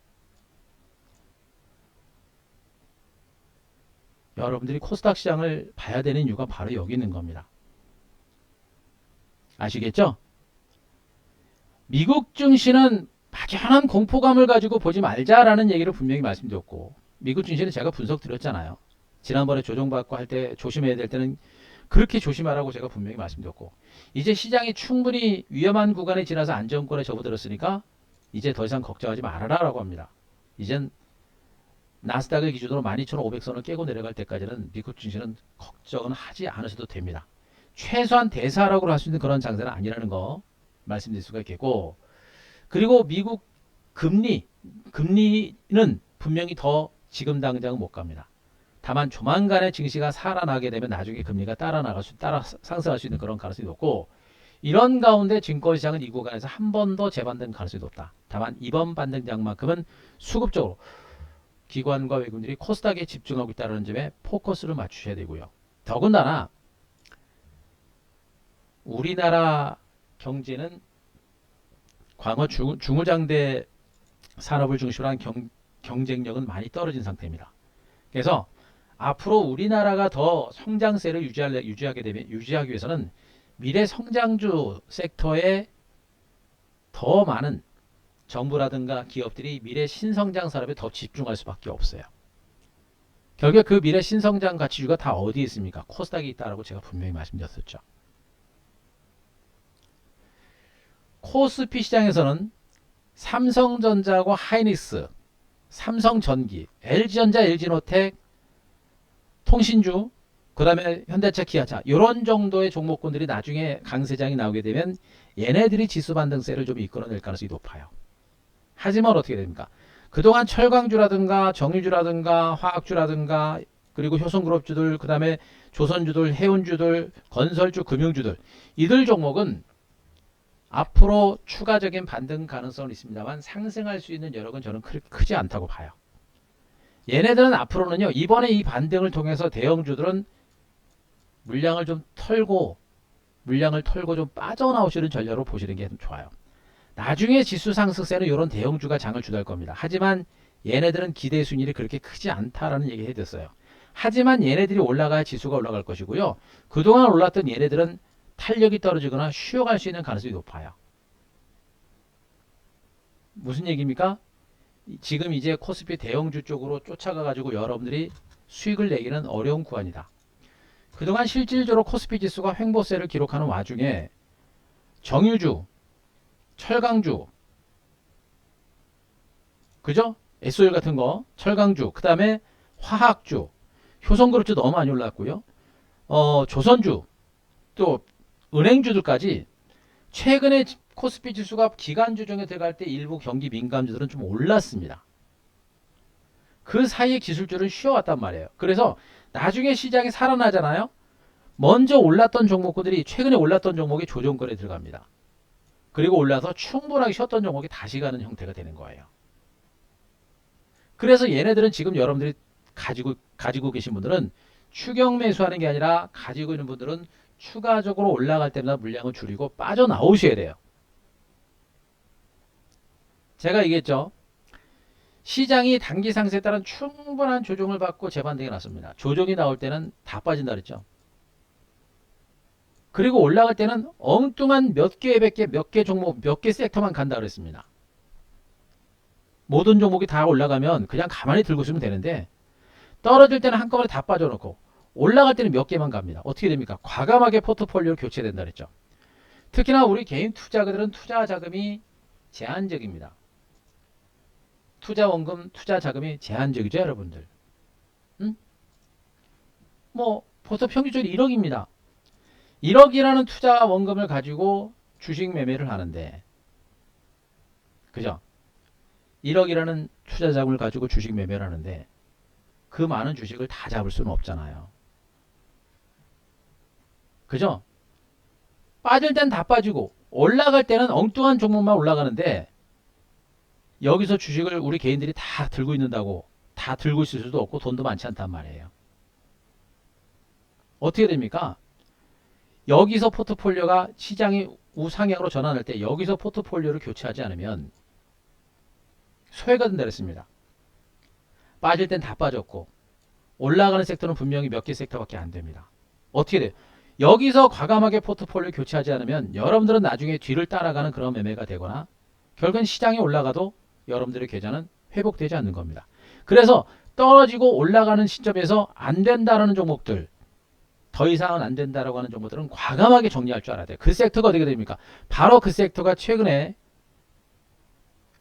여러분들이 코스닥 시장을 봐야 되는 이유가 바로 여기 있는 겁니다. 아시겠죠? 미국 증시는 막연한 공포감을 가지고 보지 말자라는 얘기를 분명히 말씀드렸고 미국 증시는 제가 분석 드렸잖아요. 지난번에 조정받고 할 때 조심해야 될 때는 그렇게 조심하라고 제가 분명히 말씀드렸고 이제 시장이 충분히 위험한 구간에 지나서 안정권에 접어들었으니까 이제 더 이상 걱정하지 말아라 라고 합니다. 이젠 나스닥을 기준으로 12,500선을 깨고 내려갈 때까지는 미국 증시는 걱정은 하지 않으셔도 됩니다. 최소한 대사라고 할 수 있는 그런 장세는 아니라는 거 말씀드릴 수가 있겠고 그리고 미국 금리는 분명히 더 지금 당장은 못 갑니다. 다만 조만간에 증시가 살아나게 되면 나중에 금리가 따라 상승할 수 있는 그런 가능성이 높고, 이런 가운데 증권시장은 이 구간에서 한 번 더 재반등 가능성이 높다. 다만 이번 반등장만큼은 수급적으로 기관과 외국인들이 코스닥에 집중하고 있다는 점에 포커스를 맞추셔야 되고요. 더군다나 우리나라 경제는 과거 중후장대 산업을 중심으로 한 경쟁력은 많이 떨어진 상태입니다. 그래서 앞으로 우리나라가 더 성장세를 유지하기 위해서는 미래 성장주 섹터에 더 많은 정부라든가 기업들이 미래 신성장 산업에 더 집중할 수밖에 없어요. 결국 그 미래 신성장 가치주가 다 어디에 있습니까? 코스닥에 있다라고 제가 분명히 말씀드렸었죠. 코스피 시장에서는 삼성전자와 하이닉스, 삼성전기, LG전자, LG노텍, 통신주, 그 다음에 현대차, 기아차 이런 정도의 종목군들이 나중에 강세장이 나오게 되면 얘네들이 지수 반등세를 좀 이끌어낼 가능성이 높아요. 하지만 어떻게 됩니까? 그동안 철강주라든가 정유주라든가 화학주라든가 그리고 효성그룹주들, 그 다음에 조선주들, 해운주들, 건설주, 금융주들, 이들 종목은 앞으로 추가적인 반등 가능성은 있습니다만 상승할 수 있는 여력은 저는 크지 않다고 봐요. 얘네들은 앞으로는요, 이번에 이 반등을 통해서 대형주들은 물량을 털고 좀 빠져나오시는 전략으로 보시는 게 좋아요. 나중에 지수 상승세는 이런 대형주가 장을 주도할 겁니다. 하지만 얘네들은 기대 수익률이 그렇게 크지 않다라는 얘기 해드렸어요. 하지만 얘네들이 올라가야 지수가 올라갈 것이고요. 그동안 올랐던 얘네들은 탄력이 떨어지거나 쉬어갈 수 있는 가능성이 높아요. 무슨 얘기입니까? 지금 이제 코스피 대형주 쪽으로 쫓아가 가지고 여러분들이 수익을 내기는 어려운 구간이다. 그동안 실질적으로 코스피 지수가 횡보세를 기록하는 와중에 정유주, 철강주, 그죠? SOL 같은 거, 철강주, 그 다음에 화학주, 효성그룹주 너무 많이 올랐고요. 조선주, 또 은행주들까지 최근에 코스피 지수가 기간주 중에 들어갈 때 일부 경기 민감주들은 좀 올랐습니다. 그 사이에 기술주는 쉬어왔단 말이에요. 그래서 나중에 시장이 살아나잖아요. 먼저 올랐던 종목들이 최근에 올랐던 종목이 조정거래에 들어갑니다. 그리고 올라서 충분하게 쉬었던 종목이 다시 가는 형태가 되는 거예요. 그래서 얘네들은 지금 여러분들이 가지고 계신 분들은 추격 매수하는 게 아니라 가지고 있는 분들은 추가적으로 올라갈 때마다 물량을 줄이고 빠져나오셔야 돼요. 제가 얘기했죠. 시장이 단기 상승에 따른 충분한 조정을 받고 재반등이 났습니다. 조정이 나올 때는 다 빠진다 그랬죠. 그리고 올라갈 때는 엉뚱한 몇 개 종목, 몇 개 섹터만 간다 그랬습니다. 모든 종목이 다 올라가면 그냥 가만히 들고 있으면 되는데 떨어질 때는 한꺼번에 다 빠져놓고 올라갈 때는 몇 개만 갑니다. 어떻게 됩니까? 과감하게 포트폴리오를 교체된다 그랬죠. 특히나 우리 개인 투자가들은 투자 자금이 제한적입니다. 투자 원금, 투자 자금이 제한적이죠, 여러분들. 응? 보통 평균적으로 1억입니다. 1억이라는 투자 원금을 가지고 주식 매매를 하는데, 그죠? 1억이라는 투자 자금을 가지고 주식 매매를 하는데, 그 많은 주식을 다 잡을 수는 없잖아요. 그죠? 빠질 땐 다 빠지고, 올라갈 때는 엉뚱한 종목만 올라가는데, 여기서 주식을 우리 개인들이 다 들고 있는다고 다 들고 있을 수도 없고 돈도 많지 않단 말이에요. 어떻게 됩니까? 여기서 포트폴리오가 시장이 우상향으로 전환할 때 여기서 포트폴리오를 교체하지 않으면 소외가 된다 그랬습니다. 빠질 땐 다 빠졌고 올라가는 섹터는 분명히 몇 개 섹터밖에 안 됩니다. 어떻게 돼요? 여기서 과감하게 포트폴리오 교체하지 않으면 여러분들은 나중에 뒤를 따라가는 그런 매매가 되거나 결국엔 시장이 올라가도 여러분들의 계좌는 회복되지 않는 겁니다. 그래서 떨어지고 올라가는 시점에서 안 된다라는 종목들, 더 이상은 안 된다라고 하는 종목들은 과감하게 정리할 줄 알아야 돼요. 그 섹터가 어떻게 됩니까? 바로 그 섹터가 최근에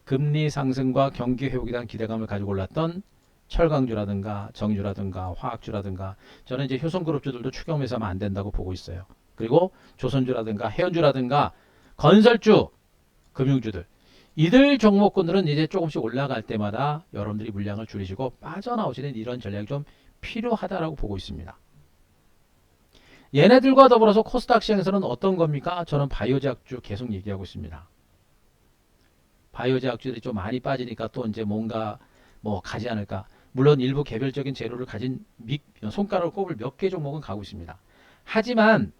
금리 상승과 경기 회복에 대한 기대감을 가지고 올랐던 철강주라든가 정유라든가 화학주라든가 저는 이제 효성그룹주들도 추격 매수하면 안 된다고 보고 있어요. 그리고 조선주라든가 해운주라든가 건설주, 금융주들 이들 종목군들은 이제 조금씩 올라갈 때마다 여러분들이 물량을 줄이시고 빠져나오시는 이런 전략이 좀 필요하다라고 보고 있습니다. 얘네들과 더불어서 코스닥 시장에서는 어떤 겁니까? 저는 바이오제약주 계속 얘기하고 있습니다. 바이오제약주들이 좀 많이 빠지니까 또 이제 뭔가 뭐 가지 않을까. 물론 일부 개별적인 재료를 가진 손가락을 꼽을 몇 개 종목은 가고 있습니다. 하지만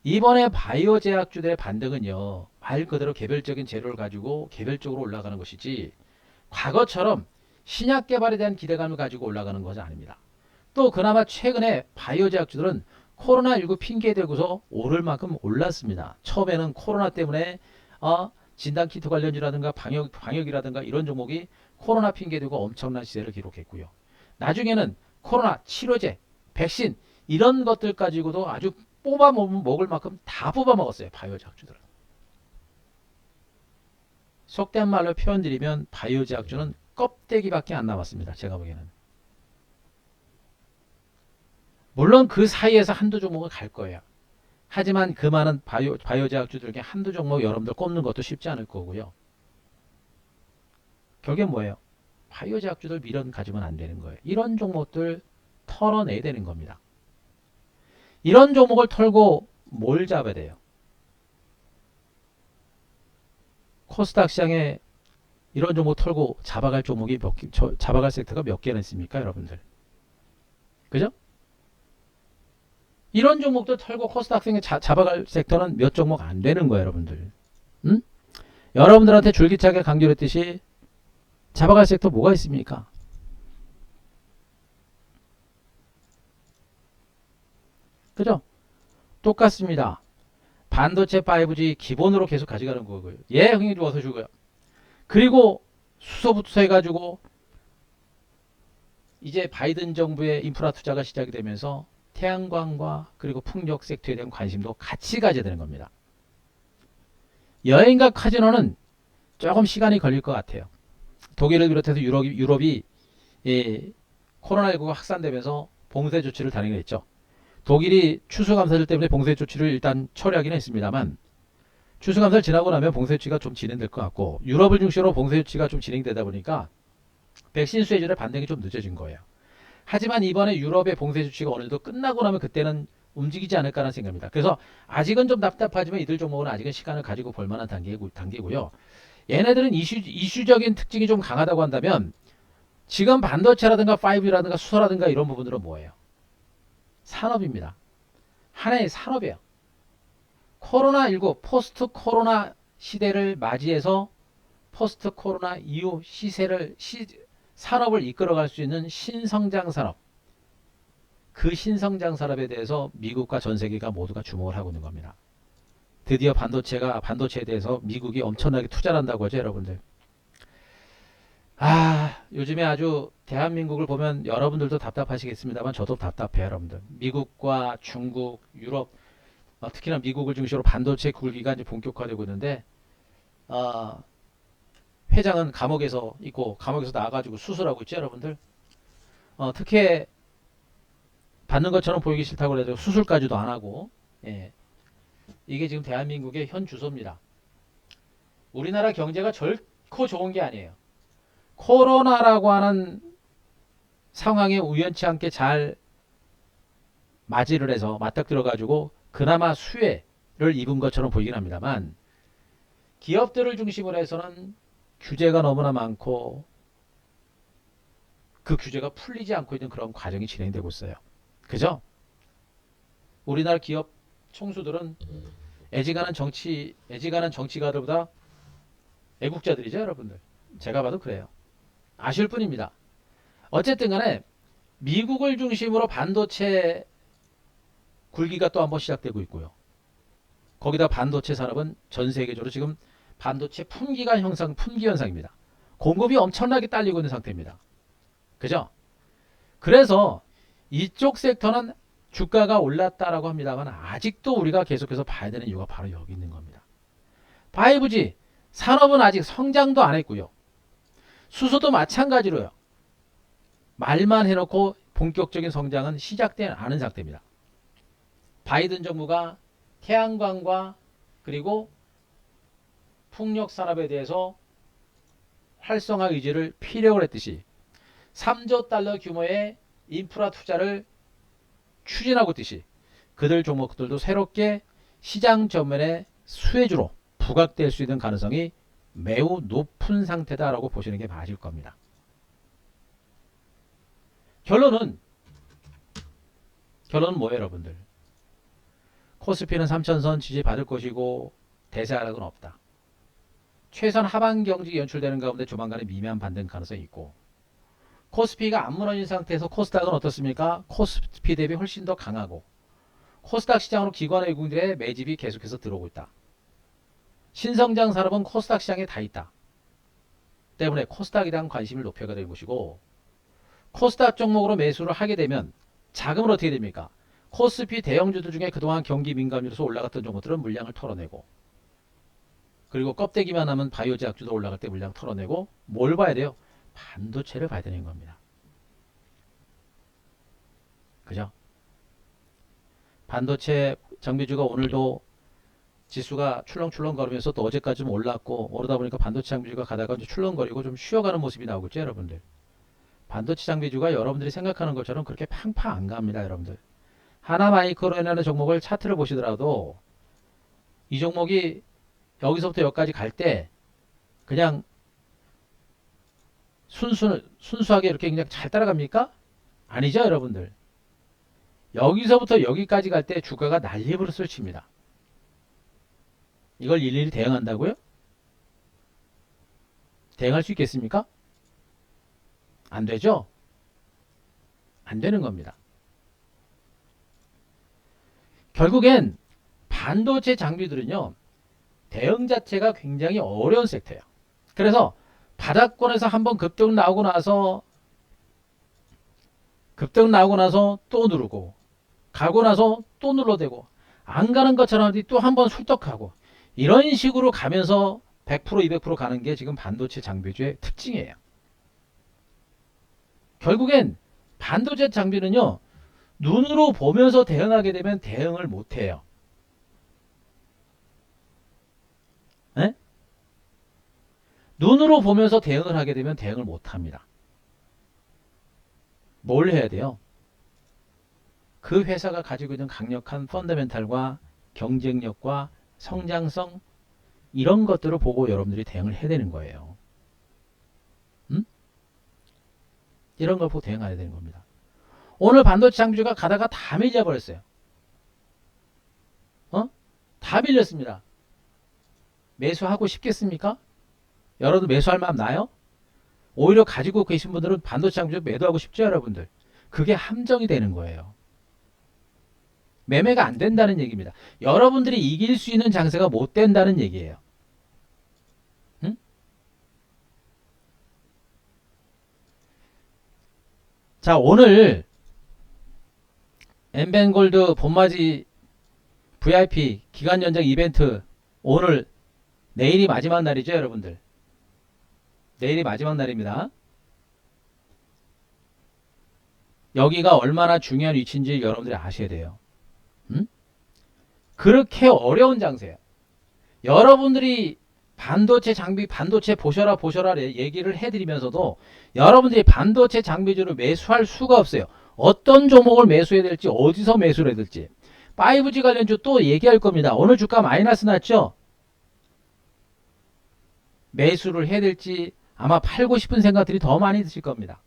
이번에 바이오제약주들의 반등은요, 말 그대로 개별적인 재료를 가지고 개별적으로 올라가는 것이지, 과거처럼 신약 개발에 대한 기대감을 가지고 올라가는 것은 아닙니다. 또 그나마 최근에 바이오제약주들은 코로나19 핑계 대고서 오를 만큼 올랐습니다. 처음에는 코로나 때문에 진단키트 관련주라든가 방역이라든가 이런 종목이 코로나 핑계 대고 엄청난 시세를 기록했고요. 나중에는 코로나 치료제, 백신 이런 것들 가지고도 아주 뽑아 먹을 만큼 다 뽑아 먹었어요. 바이오제약주들은. 속된 말로 표현드리면 바이오제약주는 껍데기밖에 안 남았습니다. 제가 보기에는. 물론 그 사이에서 한두 종목은 갈 거예요. 하지만 그 많은 바이오제약주들 중에 한두 종목 여러분들 꼽는 것도 쉽지 않을 거고요. 결국엔 뭐예요? 바이오제약주들 미련 가지면 안 되는 거예요. 이런 종목들 털어내야 되는 겁니다. 이런 종목을 털고 뭘 잡아야 돼요? 코스닥 시장에 이런 종목 털고 잡아갈 종목이 잡아갈 섹터가 몇 개나 있습니까, 여러분들? 그죠? 이런 종목도 털고 코스닥 시장에 잡아갈 섹터는 몇 종목 안 되는 거예요, 여러분들. 응? 여러분들한테 줄기차게 강조했듯이 잡아갈 섹터 뭐가 있습니까? 그죠? 똑같습니다. 반도체 5G 기본으로 계속 가져가는 거고요. 예, 형님 좋아서 주고요. 그리고 수소부터 해가지고 이제 바이든 정부의 인프라 투자가 시작이 되면서 태양광과 그리고 풍력 섹터에 대한 관심도 같이 가져야 되는 겁니다. 여행과 카지노는 조금 시간이 걸릴 것 같아요. 독일을 비롯해서 유럽이 코로나19가 확산되면서 봉쇄 조치를 단행했죠. 독일이 추수감사절 때문에 봉쇄 조치를 일단 처리하긴 했습니다만 추수감사를 지나고 나면 봉쇄 조치가 좀 진행될 것 같고 유럽을 중심으로 봉쇄 조치가 좀 진행되다 보니까 백신 수혜율의 반등이 좀 늦어진 거예요. 하지만 이번에 유럽의 봉쇄 조치가 어느 정도 끝나고 나면 그때는 움직이지 않을까라는 생각입니다. 그래서 아직은 좀 답답하지만 이들 종목은 아직은 시간을 가지고 볼 만한 단계고요. 얘네들은 이슈적인 특징이 좀 강하다고 한다면 지금 반도체라든가 5G라든가 수소라든가 이런 부분들은 뭐예요? 산업입니다. 하나의 산업이에요. 코로나19 포스트 코로나 시대를 맞이해서 포스트 코로나 이후 산업을 이끌어갈 수 있는 신성장 산업. 그 신성장 산업에 대해서 미국과 전 세계가 모두가 주목을 하고 있는 겁니다. 드디어 반도체에 대해서 미국이 엄청나게 투자를 한다고 하죠, 여러분들. 요즘에 아주 대한민국을 보면 여러분들도 답답하시겠습니다만 저도 답답해요, 여러분들. 미국과 중국, 유럽, 특히나 미국을 중심으로 반도체 굴기가 이제 본격화되고 있는데, 회장은 감옥에서 있고, 감옥에서 나와가지고 수술하고 있죠, 여러분들. 특혜 받는 것처럼 보이기 싫다고 해서 수술까지도 안 하고, 예. 이게 지금 대한민국의 현 주소입니다. 우리나라 경제가 결코 좋은 게 아니에요. 코로나라고 하는 상황에 우연치 않게 잘 맞이를 해서 맞닥뜨려가지고 그나마 수혜를 입은 것처럼 보이긴 합니다만 기업들을 중심으로 해서는 규제가 너무나 많고 그 규제가 풀리지 않고 있는 그런 과정이 진행되고 있어요. 그죠? 우리나라 기업 총수들은 애지간한 정치가들보다 애국자들이죠, 여러분들. 제가 봐도 그래요. 아쉬울 뿐입니다. 어쨌든 간에 미국을 중심으로 반도체 굴기가 또 한번 시작되고 있고요. 거기다 반도체 산업은 전 세계적으로 지금 반도체 품귀 현상입니다. 공급이 엄청나게 딸리고 있는 상태입니다. 그죠? 그래서 이쪽 섹터는 주가가 올랐다라고 합니다만 아직도 우리가 계속해서 봐야 되는 이유가 바로 여기 있는 겁니다. 5G 산업은 아직 성장도 안 했고요. 수소도 마찬가지로요. 말만 해놓고 본격적인 성장은 시작되지 않은 상태입니다. 바이든 정부가 태양광과 그리고 풍력 산업에 대해서 활성화 의지를 피력을 했듯이 3조 달러 규모의 인프라 투자를 추진하고 있듯이 그들 종목들도 새롭게 시장 전면의 수혜주로 부각될 수 있는 가능성이 매우 높은 상태다라고 보시는 게 맞을 겁니다. 결론은 뭐예요, 여러분들? 코스피는 3천선 지지받을 것이고 대세 하락은 없다. 최선 하반 경직이 연출되는 가운데 조만간에 미미한 반등 가능성이 있고, 코스피가 안 무너진 상태에서 코스닥은 어떻습니까? 코스피 대비 훨씬 더 강하고, 코스닥 시장으로 기관 외국인들의 매집이 계속해서 들어오고 있다. 신성장 산업은 코스닥 시장에 다 있다. 때문에 코스닥에 대한 관심을 높여야 되는 것이고, 코스닥 종목으로 매수를 하게 되면 자금은 어떻게 됩니까? 코스피 대형주들 중에 그동안 경기 민감주로서 올라갔던 종목들은 물량을 털어내고, 그리고 껍데기만 하면 바이오 제약주도 올라갈 때 물량 털어내고, 뭘 봐야 돼요? 반도체를 봐야 되는 겁니다. 그죠? 반도체 장비주가 오늘도 지수가 출렁출렁 거리면서 또 어제까지 좀 올랐고, 오르다 보니까 반도체 장비주가 가다가 이제 출렁거리고 좀 쉬어가는 모습이 나오겠죠, 여러분들. 반도체 장비주가 여러분들이 생각하는 것처럼 그렇게 팡팡 안 갑니다, 여러분들. 하나마이크로라는 종목을 차트를 보시더라도 이 종목이 여기서부터 여기까지 갈 때 그냥 순수하게 이렇게 그냥 잘 따라갑니까? 아니죠, 여러분들. 여기서부터 여기까지 갈 때 주가가 난리부르스를 칩니다. 이걸 일일이 대응한다고요? 대응할 수 있겠습니까? 안 되죠? 안 되는 겁니다. 결국엔 반도체 장비들은요, 대응 자체가 굉장히 어려운 섹터예요. 그래서 바닥권에서 한번 급등 나오고 나서 또 누르고, 가고 나서 또 눌러대고, 안 가는 것처럼 또 한번 술떡하고, 이런 식으로 가면서 100% 200% 가는 게 지금 반도체 장비주의 특징이에요. 결국엔 반도체 장비는요, 눈으로 보면서 대응하게 되면 대응을 못해요. 에? 눈으로 보면서 대응을 하게 되면 대응을 못합니다. 뭘 해야 돼요? 그 회사가 가지고 있는 강력한 펀더멘탈과 경쟁력과 성장성, 이런 것들을 보고 여러분들이 대응을 해야 되는 거예요. 이런 걸 보고 대응해야 되는 겁니다. 오늘 반도체 장비주가 가다가 다 밀려버렸어요. 다 밀렸습니다. 매수하고 싶겠습니까? 여러분 매수할 마음 나요? 오히려 가지고 계신 분들은 반도체 장비주 매도하고 싶죠, 여러분들. 그게 함정이 되는 거예요. 매매가 안 된다는 얘기입니다. 여러분들이 이길 수 있는 장세가 못 된다는 얘기예요. 응? 자, 오늘 엠벤골드 봄맞이 VIP 기간 연장 이벤트, 오늘 내일이 마지막 날이죠, 여러분들. 내일이 마지막 날입니다. 여기가 얼마나 중요한 위치인지 여러분들이 아셔야 돼요. 그렇게 어려운 장세예요. 여러분들이 반도체 장비, 반도체 보셔라 얘기를 해드리면서도 여러분들이 반도체 장비주를 매수할 수가 없어요. 어떤 종목을 매수해야 될지, 어디서 매수를 해야 될지. 5G 관련주 또 얘기할 겁니다. 오늘 주가 마이너스 났죠? 매수를 해야 될지 아마 팔고 싶은 생각들이 더 많이 드실 겁니다.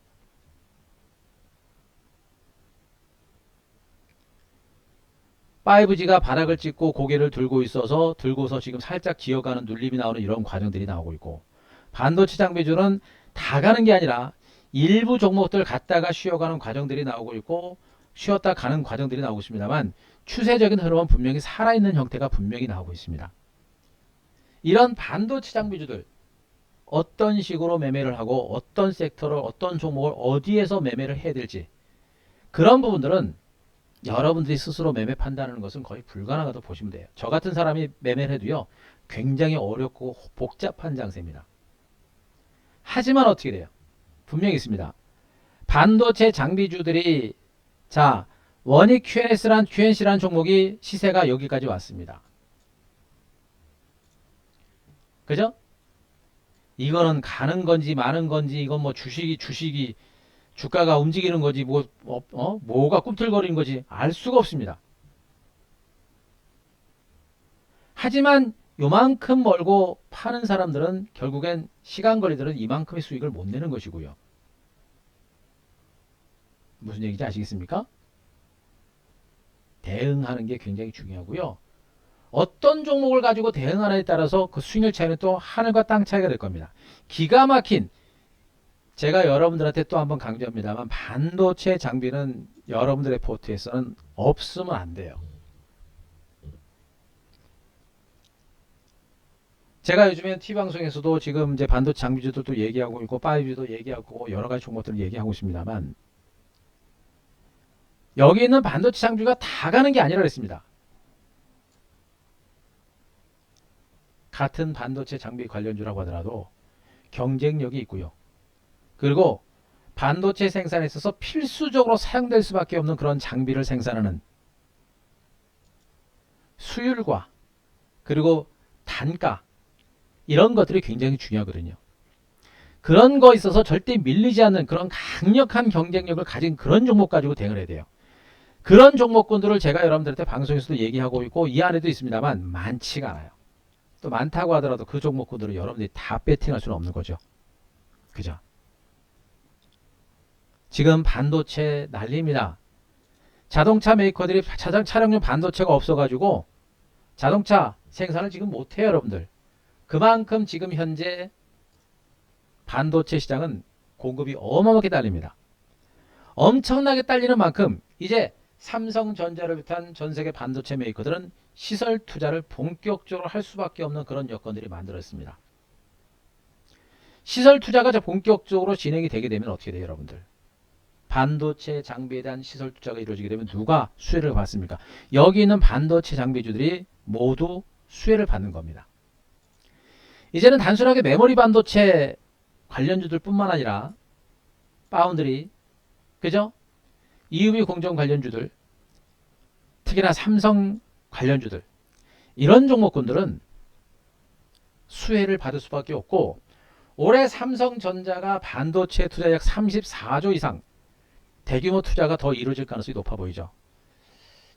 (5G가) 바닥을 찍고 고개를 들고서 지금 살짝 기어가는 눌림이 나오는 이런 과정들이 나오고 있고, 반도체 장비주는 다 가는 게 아니라 일부 종목들 갔다가 쉬어가는 과정들이 나오고 있고, 쉬었다 가는 과정들이 나오고 있습니다만, 추세적인 흐름은 분명히 살아있는 형태가 분명히 나오고 있습니다. 이런 반도체 장비주들 어떤 식으로 매매를 하고, 어떤 섹터를, 어떤 종목을 어디에서 매매를 해야 될지, 그런 부분들은 여러분들이 스스로 매매 판단하는 것은 거의 불가능하다고 보시면 돼요. 저 같은 사람이 매매를 해도요, 굉장히 어렵고 복잡한 장세입니다. 하지만 어떻게 돼요? 분명히 있습니다. 반도체 장비주들이, 자, 원익 QNC라는 종목이 시세가 여기까지 왔습니다. 그죠? 이거는 가는 건지 마는 건지, 이건 뭐 주식이 주가가 움직이는 거지, 뭐가 꿈틀거리는 거지 알 수가 없습니다. 하지만 요만큼 멀고 파는 사람들은 결국엔 시간 거래들은 이만큼의 수익을 못 내는 것이고요. 무슨 얘기인지 아시겠습니까? 대응하는 게 굉장히 중요하고요. 어떤 종목을 가지고 대응하느냐에 따라서 그 수익률 차이는 또 하늘과 땅 차이가 될 겁니다. 기가 막힌, 제가 여러분들한테 또 한번 강조합니다만, 반도체 장비는 여러분들의 포트에서는 없으면 안 돼요. 제가 요즘에 TV방송에서도 지금 이제 반도체 장비주들도 얘기하고 있고 5G도 얘기하고 여러 가지 종목들을 얘기하고 있습니다만, 여기 있는 반도체 장비가 다 가는 게 아니라 그랬습니다. 같은 반도체 장비 관련주라고 하더라도 경쟁력이 있고요. 그리고 반도체 생산에 있어서 필수적으로 사용될 수밖에 없는 그런 장비를 생산하는 수율과 그리고 단가, 이런 것들이 굉장히 중요하거든요. 그런 거 있어서 절대 밀리지 않는 그런 강력한 경쟁력을 가진 그런 종목 가지고 대응을 해야 돼요. 그런 종목군들을 제가 여러분들한테 방송에서도 얘기하고 있고 이 안에도 있습니다만 많지가 않아요. 또 많다고 하더라도 그 종목군들을 여러분들이 다 배팅할 수는 없는 거죠. 그죠? 지금 반도체 난리입니다. 자동차 메이커들이 차량용 반도체가 없어가지고 자동차 생산을 지금 못해요, 여러분들. 그만큼 지금 현재 반도체 시장은 공급이 어마어마하게 딸립니다. 엄청나게 딸리는 만큼 이제 삼성전자를 비롯한 전 세계 반도체 메이커들은 시설 투자를 본격적으로 할 수밖에 없는 그런 여건들이 만들어졌습니다. 시설 투자가 본격적으로 진행이 되게 되면 어떻게 돼요, 여러분들? 반도체 장비에 대한 시설 투자가 이루어지게 되면 누가 수혜를 받습니까? 여기 있는 반도체 장비주들이 모두 수혜를 받는 겁니다. 이제는 단순하게 메모리 반도체 관련주들 뿐만 아니라 파운드리, 그죠? EUV 공정 관련주들, 특히나 삼성 관련주들, 이런 종목군들은 수혜를 받을 수밖에 없고, 올해 삼성전자가 반도체 투자 약 34조 이상 대규모 투자가 더 이루어질 가능성이 높아 보이죠.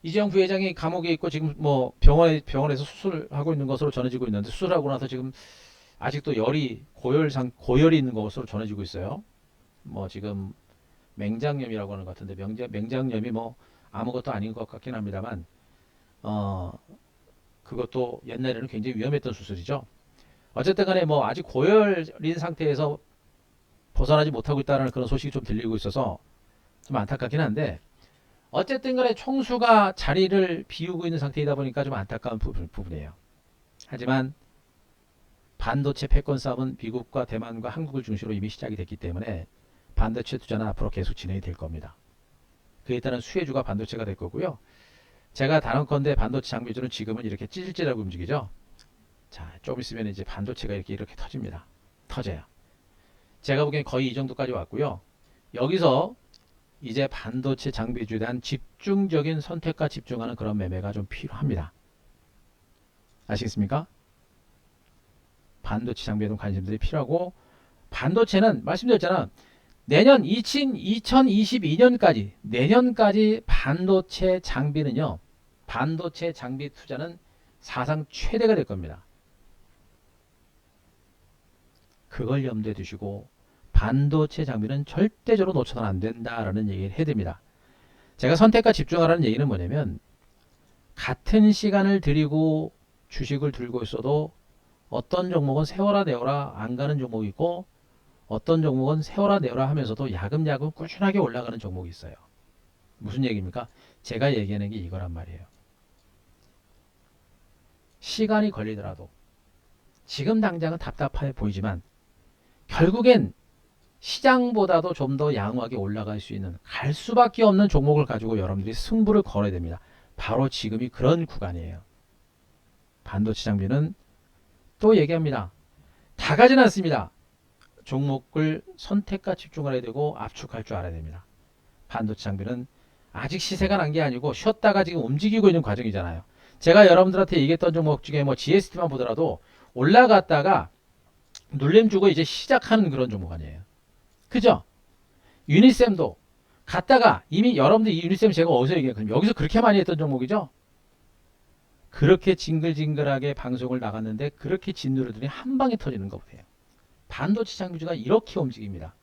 이재용 부회장이 감옥에 있고 지금 뭐 병원에서 수술하고 있는 것으로 전해지고 있는데, 수술하고 나서 지금 아직도 고열이 있는 것으로 전해지고 있어요. 뭐 지금 맹장염이라고 하는 것 같은데, 맹장염이 뭐 아무것도 아닌 것 같긴 합니다만, 그것도 옛날에는 굉장히 위험했던 수술이죠. 어쨌든 간에 뭐 아직 고열인 상태에서 벗어나지 못하고 있다는 그런 소식이 좀 들리고 있어서 좀 안타깝긴 한데, 어쨌든 간에 총수가 자리를 비우고 있는 상태이다 보니까 좀 안타까운 부분이에요. 하지만 반도체 패권 싸움은 미국과 대만과 한국을 중심으로 이미 시작이 됐기 때문에 반도체 투자는 앞으로 계속 진행이 될 겁니다. 그에 따른 수혜주가 반도체가 될 거고요. 제가 단언컨대 반도체 장비주는 지금은 이렇게 찌질찌질하고 움직이죠. 자, 좀 있으면 이제 반도체가 이렇게 터집니다. 터져요. 제가 보기엔 거의 이 정도까지 왔고요. 여기서 이제 반도체 장비주에 대한 집중적인 선택과 집중하는 그런 매매가 좀 필요합니다. 아시겠습니까? 반도체 장비에 대한 관심들이 필요하고, 반도체는 말씀드렸잖아. 내년 2022년까지 내년까지 반도체 장비는요, 반도체 장비 투자는 사상 최대가 될 겁니다. 그걸 염두에 두시고 반도체 장비는 절대적으로 놓쳐서는 안 된다라는 얘기를 해야 됩니다. 제가 선택과 집중하라는 얘기는 뭐냐면, 같은 시간을 들이고 주식을 들고 있어도 어떤 종목은 세워라 내워라 안 가는 종목이 있고, 어떤 종목은 세워라 내워라 하면서도 야금야금 꾸준하게 올라가는 종목이 있어요. 무슨 얘기입니까? 제가 얘기하는 게 이거란 말이에요. 시간이 걸리더라도 지금 당장은 답답해 보이지만 결국엔 시장보다도 좀 더 양호하게 올라갈 수 있는, 갈 수밖에 없는 종목을 가지고 여러분들이 승부를 걸어야 됩니다. 바로 지금이 그런 구간이에요. 반도체 장비는 또 얘기합니다. 다 가진 않습니다. 종목을 선택과 집중을 해야 되고 압축할 줄 알아야 됩니다. 반도체 장비는 아직 시세가 난 게 아니고 쉬었다가 지금 움직이고 있는 과정이잖아요. 제가 여러분들한테 얘기했던 종목 중에 뭐 GST만 보더라도 올라갔다가 눌림 주고 이제 시작하는 그런 종목 아니에요. 그죠? 유니쌤도 갔다가 이미 여러분들 유니쌤 제가 어디서 얘기했거든요. 여기서 그렇게 많이 했던 종목이죠. 그렇게 징글징글하게 방송을 나갔는데 그렇게 진누르더니 한 방에 터지는 거 보세요. 반도체 장비주가 이렇게 움직입니다.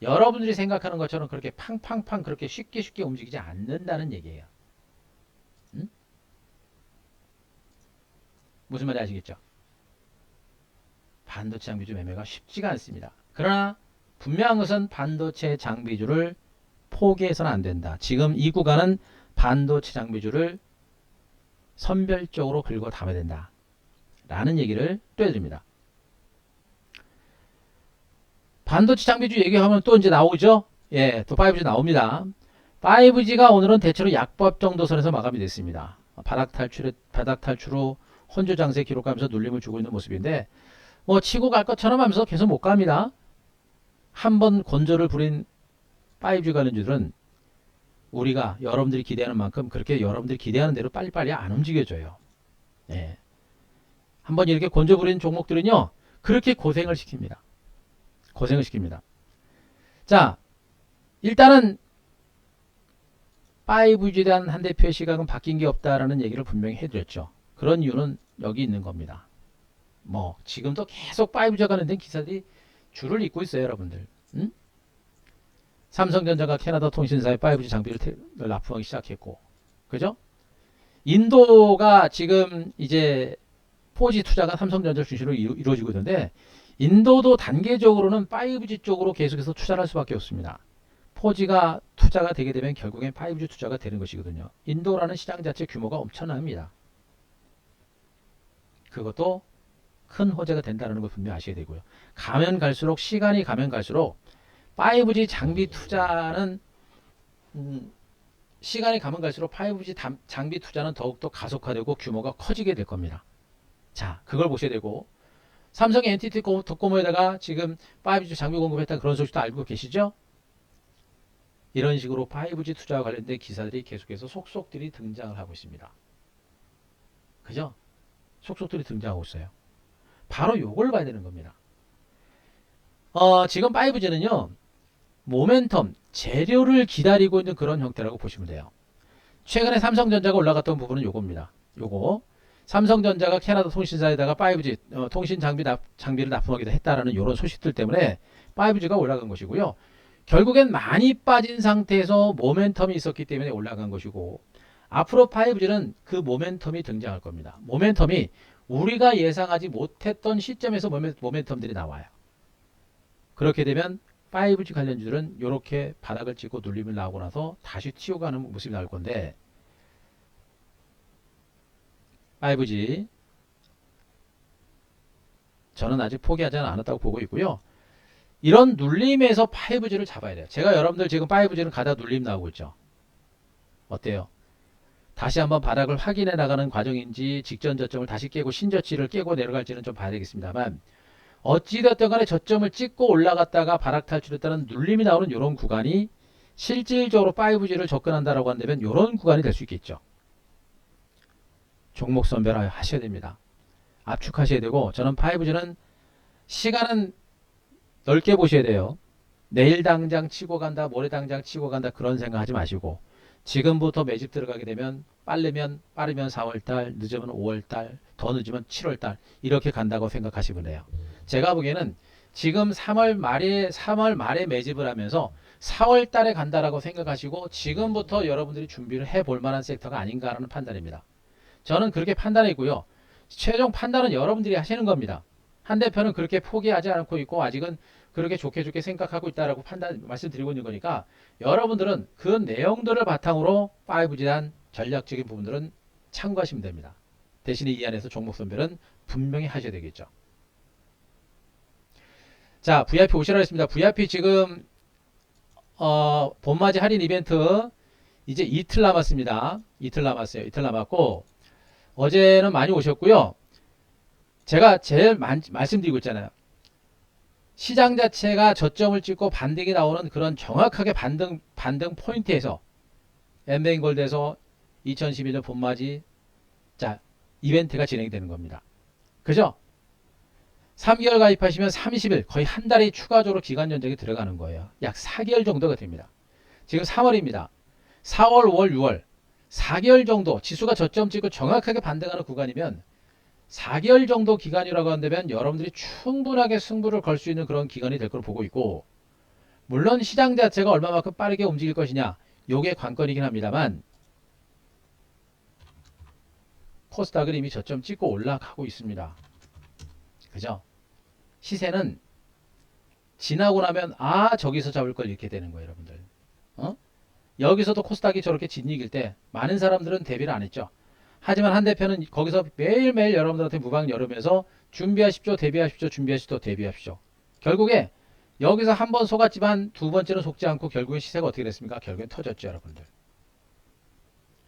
여러분들이 생각하는 것처럼 그렇게 팡팡팡 그렇게 쉽게 움직이지 않는다는 얘기예요. 응? 무슨 말인지 아시겠죠? 반도체 장비주 매매가 쉽지가 않습니다. 그러나 분명한 것은 반도체 장비주를 포기해서는 안 된다. 지금 이 구간은 반도체 장비주를 선별적으로 긁어 담아야 된다. 라는 얘기를 또 해드립니다. 반도체 장비주 얘기하면 또 이제 나오죠? 예, 또 5G 나옵니다. 5G가 오늘은 대체로 약법 정도 선에서 마감이 됐습니다. 바닥 탈출로 혼조 장세 기록하면서 눌림을 주고 있는 모습인데, 뭐 치고 갈 것처럼 하면서 계속 못 갑니다. 한번 곤조를 부린 5G 관련주들은 우리가 여러분들이 기대하는 만큼 그렇게 여러분들이 기대하는 대로 빨리빨리 안 움직여줘요. 예. 한번 이렇게 곤조 부린 종목들은요, 그렇게 고생을 시킵니다. 고생을 시킵니다. 자, 일단은 5G에 대한 한 대표의 시각은 바뀐 게 없다라는 얘기를 분명히 해드렸죠. 그런 이유는 여기 있는 겁니다. 뭐 지금도 계속 5G가 관련된 기사들이 줄을 잇고 있어요, 여러분들. 응? 삼성전자가 캐나다 통신사에 5G 장비를 납품하기 시작했고, 그죠? 인도가 지금 이제 4G 투자가 삼성전자 중심으로 이루어지고 있는데, 인도도 단계적으로는 5G 쪽으로 계속해서 투자를 할 수밖에 없습니다. 4G가 투자가 되게 되면 결국엔 5G 투자가 되는 것이거든요. 인도라는 시장 자체 규모가 엄청납니다. 그것도 큰 호재가 된다는 걸 분명히 아셔야 되고요. 가면 갈수록 시간이 가면 갈수록 5G 장비 투자는 시간이 가면 갈수록 5G 장비 투자는 더욱더 가속화되고 규모가 커지게 될 겁니다. 자, 그걸 보셔야 되고, 삼성이 NTT 도코모에다가 지금 5G 장비 공급했다 그런 소식도 알고 계시죠? 이런 식으로 5G 투자와 관련된 기사들이 계속해서 속속들이 등장을 하고 있습니다. 그죠? 속속들이 등장하고 있어요. 바로 요걸 봐야 되는 겁니다. 지금 5G는요, 모멘텀, 재료를 기다리고 있는 그런 형태라고 보시면 돼요. 최근에 삼성전자가 올라갔던 부분은 요겁니다. 요거. 삼성전자가 캐나다 통신사에다가 5G 통신 장비를 납품하기도 했다라는 이런 소식들 때문에 5G가 올라간 것이고요. 결국엔 많이 빠진 상태에서 모멘텀이 있었기 때문에 올라간 것이고, 앞으로 5G는 그 모멘텀이 등장할 겁니다. 모멘텀이 우리가 예상하지 못했던 시점에서 모멘텀들이 나와요. 그렇게 되면 5G 관련주들은 이렇게 바닥을 찍고 눌림을 나오고 나서 다시 튀어가는 모습이 나올 건데, 5G 저는 아직 포기하지 않았다고 보고 있고요. 이런 눌림에서 5G를 잡아야 돼요. 제가 여러분들 지금 5G는 가다 눌림 나오고 있죠. 어때요? 다시 한번 바닥을 확인해 나가는 과정인지 직전 저점을 다시 깨고 신저치를 깨고 내려갈지는 좀 봐야 되겠습니다만, 어찌되었든 간에 저점을 찍고 올라갔다가 바닥 탈출에 따른 눌림이 나오는 이런 구간이 실질적으로 5G를 접근한다라고 한다면 이런 구간이 될 수 있겠죠. 종목 선별 하셔야 됩니다. 압축하셔야 되고, 저는 5G는 시간은 넓게 보셔야 돼요. 내일 당장 치고 간다, 모레 당장 치고 간다 그런 생각 하지 마시고, 지금부터 매집 들어가게 되면 빠르면 4월달, 늦으면 5월달, 더 늦으면 7월달 이렇게 간다고 생각하시면 돼요. 제가 보기에는 지금 3월 말에 매집을 하면서 4월달에 간다라고 생각하시고 지금부터 여러분들이 준비를 해볼 만한 섹터가 아닌가라는 판단입니다. 저는 그렇게 판단했고요. 최종 판단은 여러분들이 하시는 겁니다. 한 대표는 그렇게 포기하지 않고 있고 아직은 그렇게 좋게 생각하고 있다라고 말씀드리고 있는 거니까, 여러분들은 그 내용들을 바탕으로 5G에 대한 전략적인 부분들은 참고하시면 됩니다. 대신에 이 안에서 종목 선별은 분명히 하셔야 되겠죠. 자, VIP 오시라 했습니다. VIP 지금 봄맞이 할인 이벤트 이제 이틀 남았습니다. 이틀 남았어요. 이틀 남았고, 어제는 많이 오셨고요. 제가 제일 말씀드리고 있잖아요. 시장 자체가 저점을 찍고 반등이 나오는 그런 정확하게 반등 포인트에서 엠베인골드에서 2011년 봄맞이 자 이벤트가 진행되는 겁니다. 그죠? 3개월 가입하시면 30일, 거의 한 달이 추가적으로 기간 연장이 들어가는 거예요. 약 4개월 정도가 됩니다. 지금 3월입니다. 4월, 5월, 6월 4개월 정도 지수가 저점 찍고 정확하게 반등하는 구간이면 4개월 정도 기간이라고 한다면 여러분들이 충분하게 승부를 걸 수 있는 그런 기간이 될 걸로 보고 있고, 물론 시장 자체가 얼마만큼 빠르게 움직일 것이냐 요게 관건이긴 합니다만, 코스닥은 이미 저점 찍고 올라가고 있습니다. 그죠? 시세는 지나고 나면 저기서 잡을 걸 이렇게 되는 거예요, 여러분들. 여기서도 코스닥이 저렇게 진이길 때 많은 사람들은 대비를 안 했죠. 하지만 한 대표는 거기서 매일매일 여러분들한테 무방 열으면서 준비하십시오, 대비하십시오, 준비하십시오, 대비하십시오. 결국에 여기서 한 번 속았지만 두 번째는 속지 않고 결국엔 시세가 어떻게 됐습니까? 결국엔 터졌죠, 여러분들.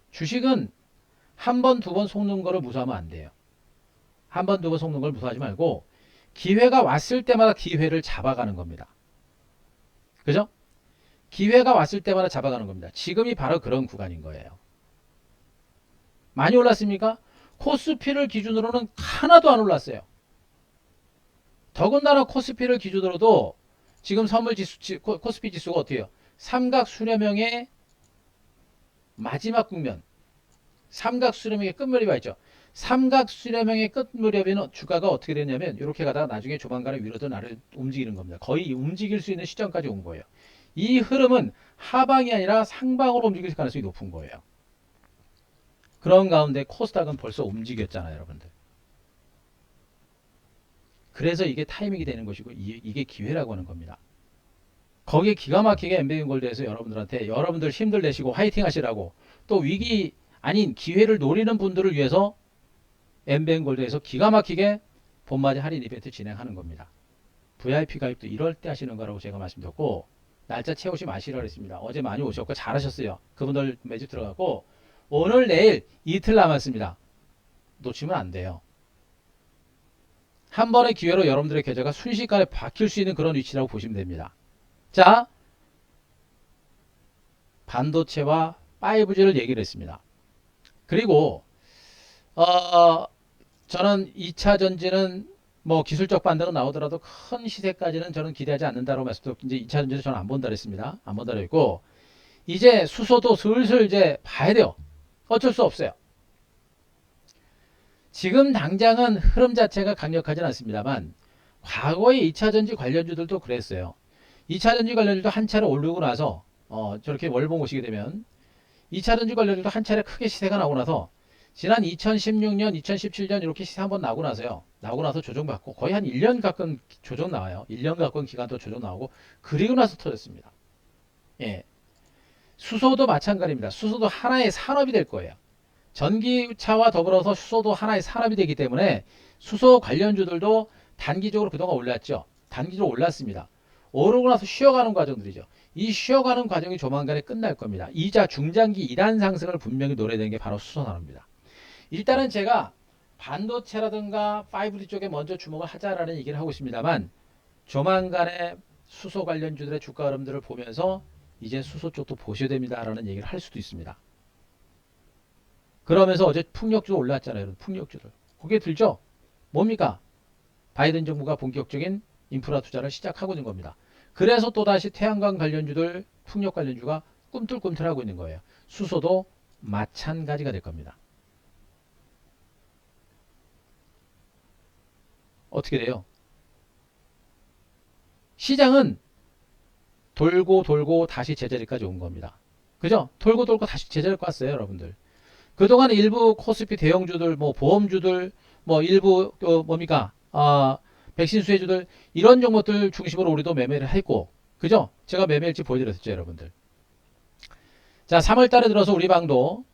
주식은 한 번, 두 번 속는 거를 무서워하면 안 돼요. 한 번, 두 번 속는 걸 무서워하지 말고 기회가 왔을 때마다 기회를 잡아가는 겁니다. 그죠? 기회가 왔을 때마다 잡아가는 겁니다. 지금이 바로 그런 구간인 거예요. 많이 올랐습니까? 코스피를 기준으로는 하나도 안 올랐어요. 더군다나 코스피를 기준으로도 지금 선물지수, 코스피 지수가 어떻게 해요? 삼각 수렴형의 마지막 국면, 삼각 수렴형의 끝무렵이 있죠. 삼각 수렴형의 끝무렵에는 주가가 어떻게 되냐면 이렇게 가다가 나중에 조만간에 위로도 나를 움직이는 겁니다. 거의 움직일 수 있는 시점까지 온 거예요. 이 흐름은 하방이 아니라 상방으로 움직일 가능성이 높은 거예요. 그런 가운데 코스닥은 벌써 움직였잖아요, 여러분들. 그래서 이게 타이밍이 되는 것이고 이게 기회라고 하는 겁니다. 거기에 기가 막히게 엠베인골드에서 여러분들한테 여러분들 힘들 내시고 화이팅 하시라고, 또 위기 아닌 기회를 노리는 분들을 위해서 엠베인골드에서 기가 막히게 봄맞이 할인 이벤트 진행하는 겁니다. VIP 가입도 이럴 때 하시는 거라고 제가 말씀드렸고, 날짜 채우지 마시라고 했습니다. 어제 많이 오셨고 잘하셨어요. 그분들 매집 들어가고 오늘 내일 이틀 남았습니다. 놓치면 안 돼요. 한 번의 기회로 여러분들의 계좌가 순식간에 바뀔 수 있는 그런 위치라고 보시면 됩니다. 자, 반도체와 5G를 얘기를 했습니다. 그리고 저는 2차 전지는 뭐 기술적 반등은 나오더라도 큰 시세까지는 저는 기대하지 않는다고 말씀드렸고, 이제 2차 전지는 저는 안 본다 그랬습니다. 안 본다 그랬고, 이제 수소도 슬슬 이제 봐야 돼요. 어쩔 수 없어요. 지금 당장은 흐름 자체가 강력하진 않습니다만 과거의 2차 전지 관련주들도 그랬어요. 2차 전지 관련주도 한 차례 오르고 나서 저렇게 월봉 오시게 되면 2차 전지 관련주도 한 차례 크게 시세가 나오고 나서 지난 2016년, 2017년 이렇게 시세 한번 나고 나서요. 나고 나서 조정받고 거의 한 1년 가까운 조정 나와요. 1년 가까운 기간도 조정 나오고 그리고 나서 터졌습니다. 예. 수소도 마찬가지입니다. 수소도 하나의 산업이 될 거예요. 전기차와 더불어서 수소도 하나의 산업이 되기 때문에 수소 관련주들도 단기적으로 그동안 올랐죠. 단기적으로 올랐습니다. 오르고 나서 쉬어가는 과정들이죠. 이 쉬어가는 과정이 조만간에 끝날 겁니다. 이자 중장기 2단 상승을 분명히 노려내는 게 바로 수소 산업입니다. 일단은 제가 반도체라든가 5G 쪽에 먼저 주목을 하자라는 얘기를 하고 있습니다만 조만간에 수소 관련주들의 주가 흐름들을 보면서 이제 수소 쪽도 보셔야 됩니다라는 얘기를 할 수도 있습니다. 그러면서 어제 풍력주 올랐잖아요. 풍력주들. 그게 들죠? 뭡니까? 바이든 정부가 본격적인 인프라 투자를 시작하고 있는 겁니다. 그래서 또다시 태양광 관련주들, 풍력 관련주가 꿈틀꿈틀하고 있는 거예요. 수소도 마찬가지가 될 겁니다. 어떻게 돼요? 시장은 돌고 돌고 다시 제자리까지 온 겁니다. 그죠? 돌고 돌고 다시 제자리까지 왔어요, 여러분들. 그동안 일부 코스피 대형주들, 뭐 보험주들, 뭐 일부 뭡니까? 백신 수혜주들 이런 종목들 중심으로 우리도 매매를 했고, 그죠? 제가 매매일지 보여드렸죠, 여러분들. 자, 3월달에 들어서 우리 방도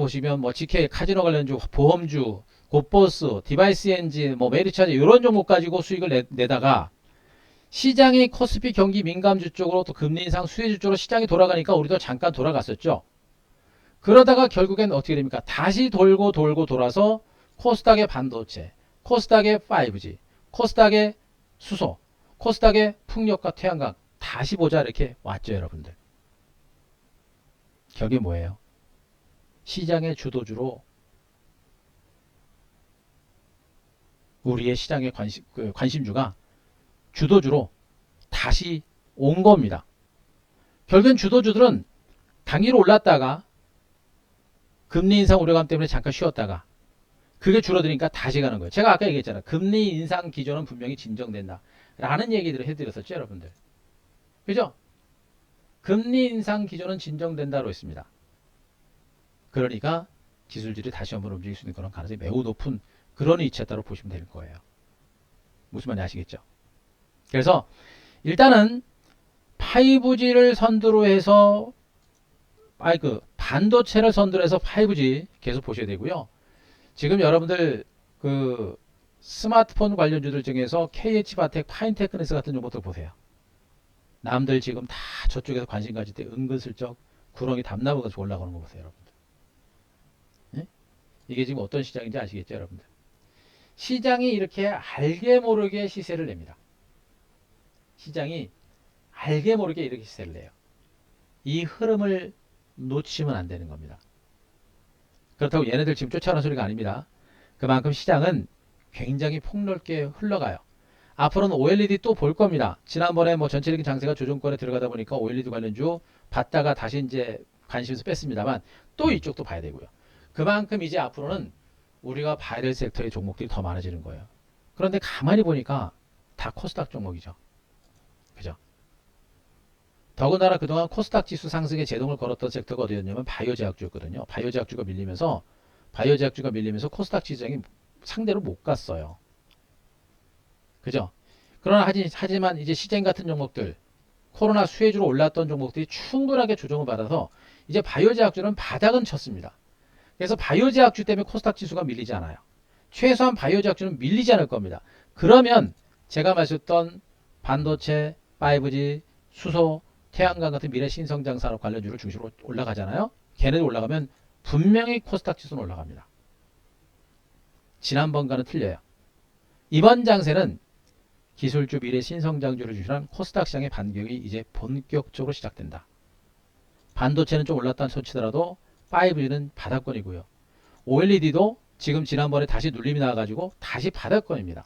보시면 뭐 GK 카지노 관련주, 보험주, 곧버스, 디바이스 엔진, 뭐 메리차지 이런 종목 가지고 수익을 내다가 시장이 코스피 경기 민감주 쪽으로 또 금리 인상 수혜주 쪽으로 시장이 돌아가니까 우리도 잠깐 돌아갔었죠. 그러다가 결국엔 어떻게 됩니까? 다시 돌고 돌고 돌아서 코스닥의 반도체, 코스닥의 5G, 코스닥의 수소, 코스닥의 풍력과 태양광 다시 보자 이렇게 왔죠, 여러분들. 결국에 뭐예요? 시장의 주도주로 우리의 시장의 관심주가 주도주로 다시 온 겁니다. 결국엔 주도주들은 단기로 올랐다가 금리 인상 우려감 때문에 잠깐 쉬었다가 그게 줄어드니까 다시 가는 거예요. 제가 아까 얘기했잖아요. 금리 인상 기조는 분명히 진정된다. 라는 얘기들을 해드렸었죠, 여러분들. 그죠? 금리 인상 기조는 진정된다로 했습니다. 그러니까 기술들이 다시 한번 움직일 수 있는 그런 가능성이 매우 높은 그런 위치였다고 보시면 될 거예요. 무슨 말인지 아시겠죠? 그래서 일단은 5G를 선두로 해서 반도체를 선두로 해서 5G 계속 보셔야 되고요. 지금 여러분들 그 스마트폰 관련주들 중에서 KH바텍, 파인테크니스 같은 종목들 보세요. 남들 지금 다 저쪽에서 관심 가질 때 은근슬쩍 구렁이 담나무가 올라가는 거 보세요, 여러분들. 예? 이게 지금 어떤 시장인지 아시겠죠, 여러분들? 시장이 이렇게 알게 모르게 시세를 냅니다. 시장이 알게 모르게 이렇게 시세를 내요. 이 흐름을 놓치면 안 되는 겁니다. 그렇다고 얘네들 지금 쫓아오는 소리가 아닙니다. 그만큼 시장은 굉장히 폭넓게 흘러가요. 앞으로는 OLED 또 볼 겁니다. 지난번에 뭐 전체적인 장세가 조정권에 들어가다 보니까 OLED 관련주 봤다가 다시 이제 관심에서 뺐습니다만 또 이쪽도 봐야 되고요. 그만큼 이제 앞으로는 우리가 봐야 될 섹터의 종목들이 더 많아지는 거예요. 그런데 가만히 보니까 다 코스닥 종목이죠. 그죠? 더군다나 그동안 코스닥 지수 상승에 제동을 걸었던 섹터가 어디였냐면 바이오제약주였거든요. 바이오제약주가 밀리면서 코스닥 지수장이 상대로 못 갔어요. 그죠? 그러나 하지만 이제 시젠 같은 종목들, 코로나 수혜주로 올랐던 종목들이 충분하게 조정을 받아서 이제 바이오제약주는 바닥은 쳤습니다. 그래서 바이오제약주 때문에 코스닥 지수가 밀리지 않아요. 최소한 바이오제약주는 밀리지 않을 겁니다. 그러면 제가 말씀했던 반도체, 5G, 수소, 태양광 같은 미래 신성장 산업 관련주를 중심으로 올라가잖아요. 걔네들 올라가면 분명히 코스닥 지수는 올라갑니다. 지난번과는 틀려요. 이번 장세는 기술주 미래 신성장주를 중심한 코스닥 시장의 반격이 이제 본격적으로 시작된다. 반도체는 좀 올랐다는 소치더라도 5G는 바닥권이고요. OLED도 지금 지난번에 다시 눌림이 나와가지고 다시 바닥권입니다.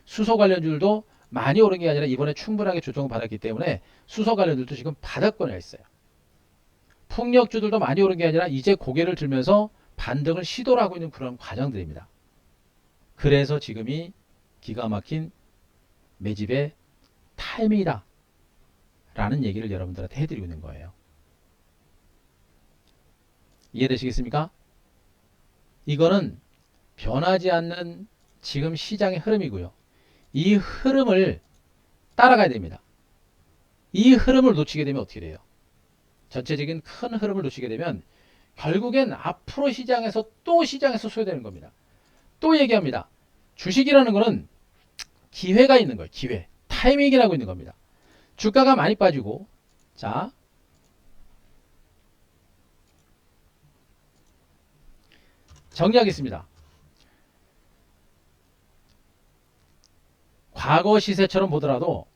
수소 관련주들도 많이 오른 게 아니라 이번에 충분하게 조정을 받았기 때문에 수소 관련주들도 지금 바닥권에 있어요. 풍력주들도 많이 오른 게 아니라 이제 고개를 들면서 반등을 시도를 하고 있는 그런 과정들입니다. 그래서 지금이 기가 막힌 매집의 타이밍이다 라는 얘기를 여러분들한테 해드리고 있는 거예요. 이해되시겠습니까? 이거는 변하지 않는 지금 시장의 흐름이고요. 이 흐름을 따라가야 됩니다. 이 흐름을 놓치게 되면 어떻게 돼요? 전체적인 큰 흐름을 놓치게 되면 결국엔 앞으로 시장에서 소외되는 겁니다. 또 얘기합니다. 주식이라는 거는 기회가 있는 거예요. 기회. 타이밍이라고 있는 겁니다. 주가가 많이 빠지고 자 정리하겠습니다. 과거 시세처럼 보더라도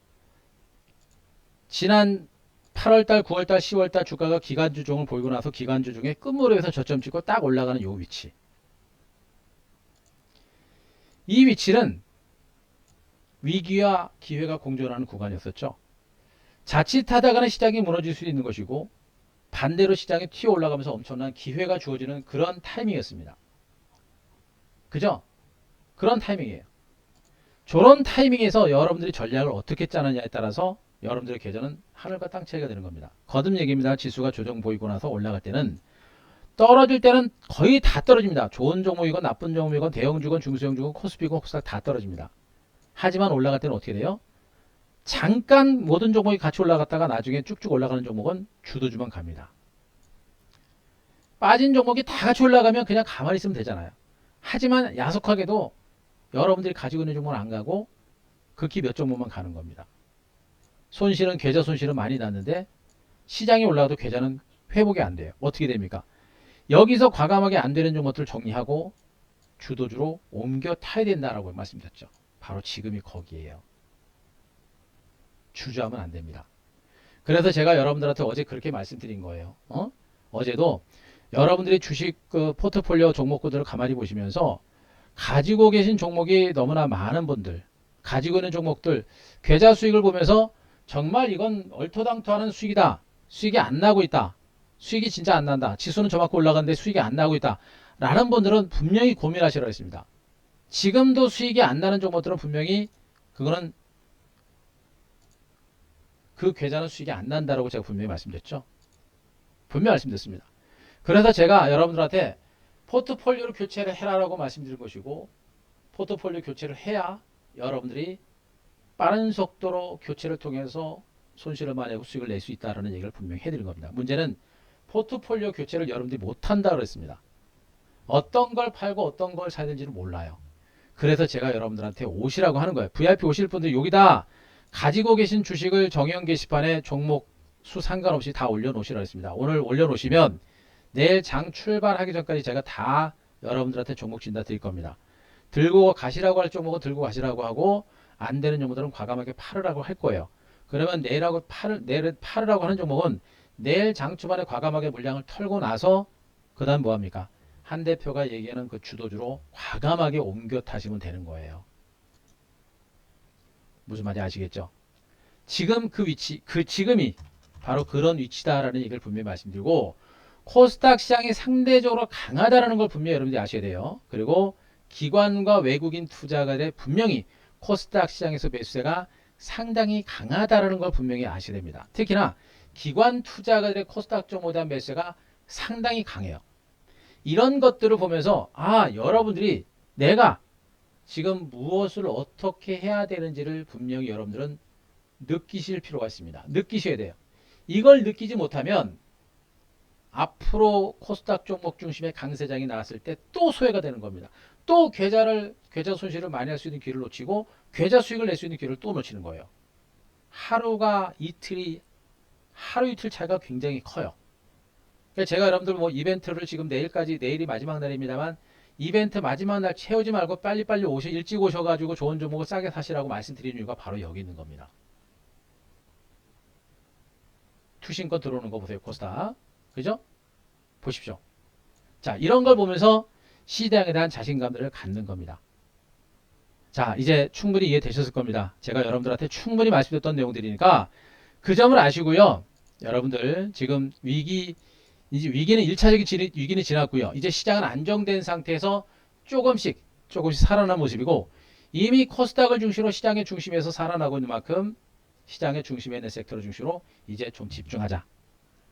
지난 8월달, 9월달, 10월달 주가가 기간주 종을 보이고 나서 기간주 중에 끝무렵에서 저점 찍고 딱 올라가는 이 위치. 이 위치는 위기와 기회가 공존하는 구간이었었죠. 자칫하다가는 시장이 무너질 수 있는 것이고 반대로 시장이 튀어 올라가면서 엄청난 기회가 주어지는 그런 타이밍이었습니다. 그죠? 그런 타이밍이에요. 저런 타이밍에서 여러분들이 전략을 어떻게 짜느냐에 따라서 여러분들의 계좌는 하늘과 땅 차이가 되는 겁니다. 거듭 얘기입니다. 지수가 조정 보이고 나서 올라갈 때는 떨어질 때는 거의 다 떨어집니다. 좋은 종목이건 나쁜 종목이건 대형주건 중소형주건 코스피건 코스닥 다 떨어집니다. 하지만 올라갈 때는 어떻게 돼요? 잠깐 모든 종목이 같이 올라갔다가 나중에 쭉쭉 올라가는 종목은 주도주만 갑니다. 빠진 종목이 다 같이 올라가면 그냥 가만히 있으면 되잖아요. 하지만 야속하게도 여러분들이 가지고 있는 종목은 안 가고 극히 몇 종목만 가는 겁니다. 계좌 손실은 많이 났는데 시장이 올라가도 계좌는 회복이 안 돼요. 어떻게 됩니까? 여기서 과감하게 안 되는 종목들을 정리하고 주도주로 옮겨 타야 된다라고 말씀드렸죠. 바로 지금이 거기에요. 주저하면 안 됩니다. 그래서 제가 여러분들한테 어제 그렇게 말씀드린 거예요. 어제도 여러분들이 주식 포트폴리오 종목들을 가만히 보시면서 가지고 계신 종목이 너무나 많은 분들, 가지고 있는 종목들, 계좌 수익을 보면서 정말 이건 얼토당토하는 수익이다. 수익이 안 나고 있다. 수익이 진짜 안 난다. 지수는 저만큼 올라가는데 수익이 안 나고 있다. 라는 분들은 분명히 고민하시라고 했습니다. 지금도 수익이 안 나는 종목들은 분명히 그거는 그 계좌는 수익이 안 난다라고 제가 분명히 말씀드렸죠. 분명히 말씀드렸습니다. 그래서 제가 여러분들한테 포트폴리오를 교체를 해라라고 말씀드린 것이고, 포트폴리오 교체를 해야 여러분들이 빠른 속도로 교체를 통해서 손실을 많이 하고 수익을 낼 수 있다는 얘기를 분명히 해드린 겁니다. 문제는 포트폴리오 교체를 여러분들이 못한다 그랬습니다. 어떤 걸 팔고 어떤 걸 사야 될지를 몰라요. 그래서 제가 여러분들한테 오시라고 하는 거예요. VIP 오실 분들 여기다 가지고 계신 주식을 정형 게시판에 종목 수 상관없이 다 올려놓으시라고 했습니다. 오늘 올려놓으시면 내일 장 출발하기 전까지 제가 다 여러분들한테 종목 진단 드릴 겁니다. 들고 가시라고 할 종목은 들고 가시라고 하고, 안 되는 종목들은 과감하게 팔으라고 할 거예요. 그러면 내일 팔으라고 하는 종목은 내일 장 초반에 과감하게 물량을 털고 나서 그 다음 뭐합니까? 한 대표가 얘기하는 그 주도주로 과감하게 옮겨 타시면 되는 거예요. 무슨 말인지 아시겠죠? 지금 그 위치, 지금이 바로 그런 위치다라는 얘기를 분명히 말씀드리고, 코스닥 시장이 상대적으로 강하다라는 걸 분명히 여러분들이 아셔야 돼요. 그리고 기관과 외국인 투자가들의 분명히 코스닥 시장에서 매수세가 상당히 강하다라는 걸 분명히 아셔야 됩니다. 특히나 기관 투자가들의 코스닥 종목에 대한 매수세가 상당히 강해요. 이런 것들을 보면서 여러분들이 내가 지금 무엇을 어떻게 해야 되는지를 분명히 여러분들은 느끼실 필요가 있습니다. 느끼셔야 돼요. 이걸 느끼지 못하면 앞으로 코스닥 종목 중심의 강세장이 나왔을 때 또 소외가 되는 겁니다. 또 계좌 손실을 많이 할 수 있는 기회를 놓치고 계좌 수익을 낼 수 있는 기회를 또 놓치는 거예요. 하루 이틀 차이가 굉장히 커요. 그러니까 제가 여러분들 이벤트를 지금 내일이 마지막 날입니다만, 이벤트 마지막 날 채우지 말고 빨리빨리 일찍 오셔가지고 좋은 종목을 싸게 사시라고 말씀드리는 이유가 바로 여기 있는 겁니다. 투신권 들어오는 거 보세요. 코스닥. 그죠? 보십시오. 자, 이런 걸 보면서 시장에 대한 자신감들을 갖는 겁니다. 자, 이제 충분히 이해되셨을 겁니다. 제가 여러분들한테 충분히 말씀드렸던 내용들이니까 그 점을 아시고요. 여러분들 지금 위기는 1차적인 위기는 지났고요. 이제 시장은 안정된 상태에서 조금씩 살아난 모습이고, 이미 코스닥을 중심으로 시장의 중심에서 살아나고 있는 만큼 시장의 중심에 있는 섹터를 중심으로 이제 좀 집중하자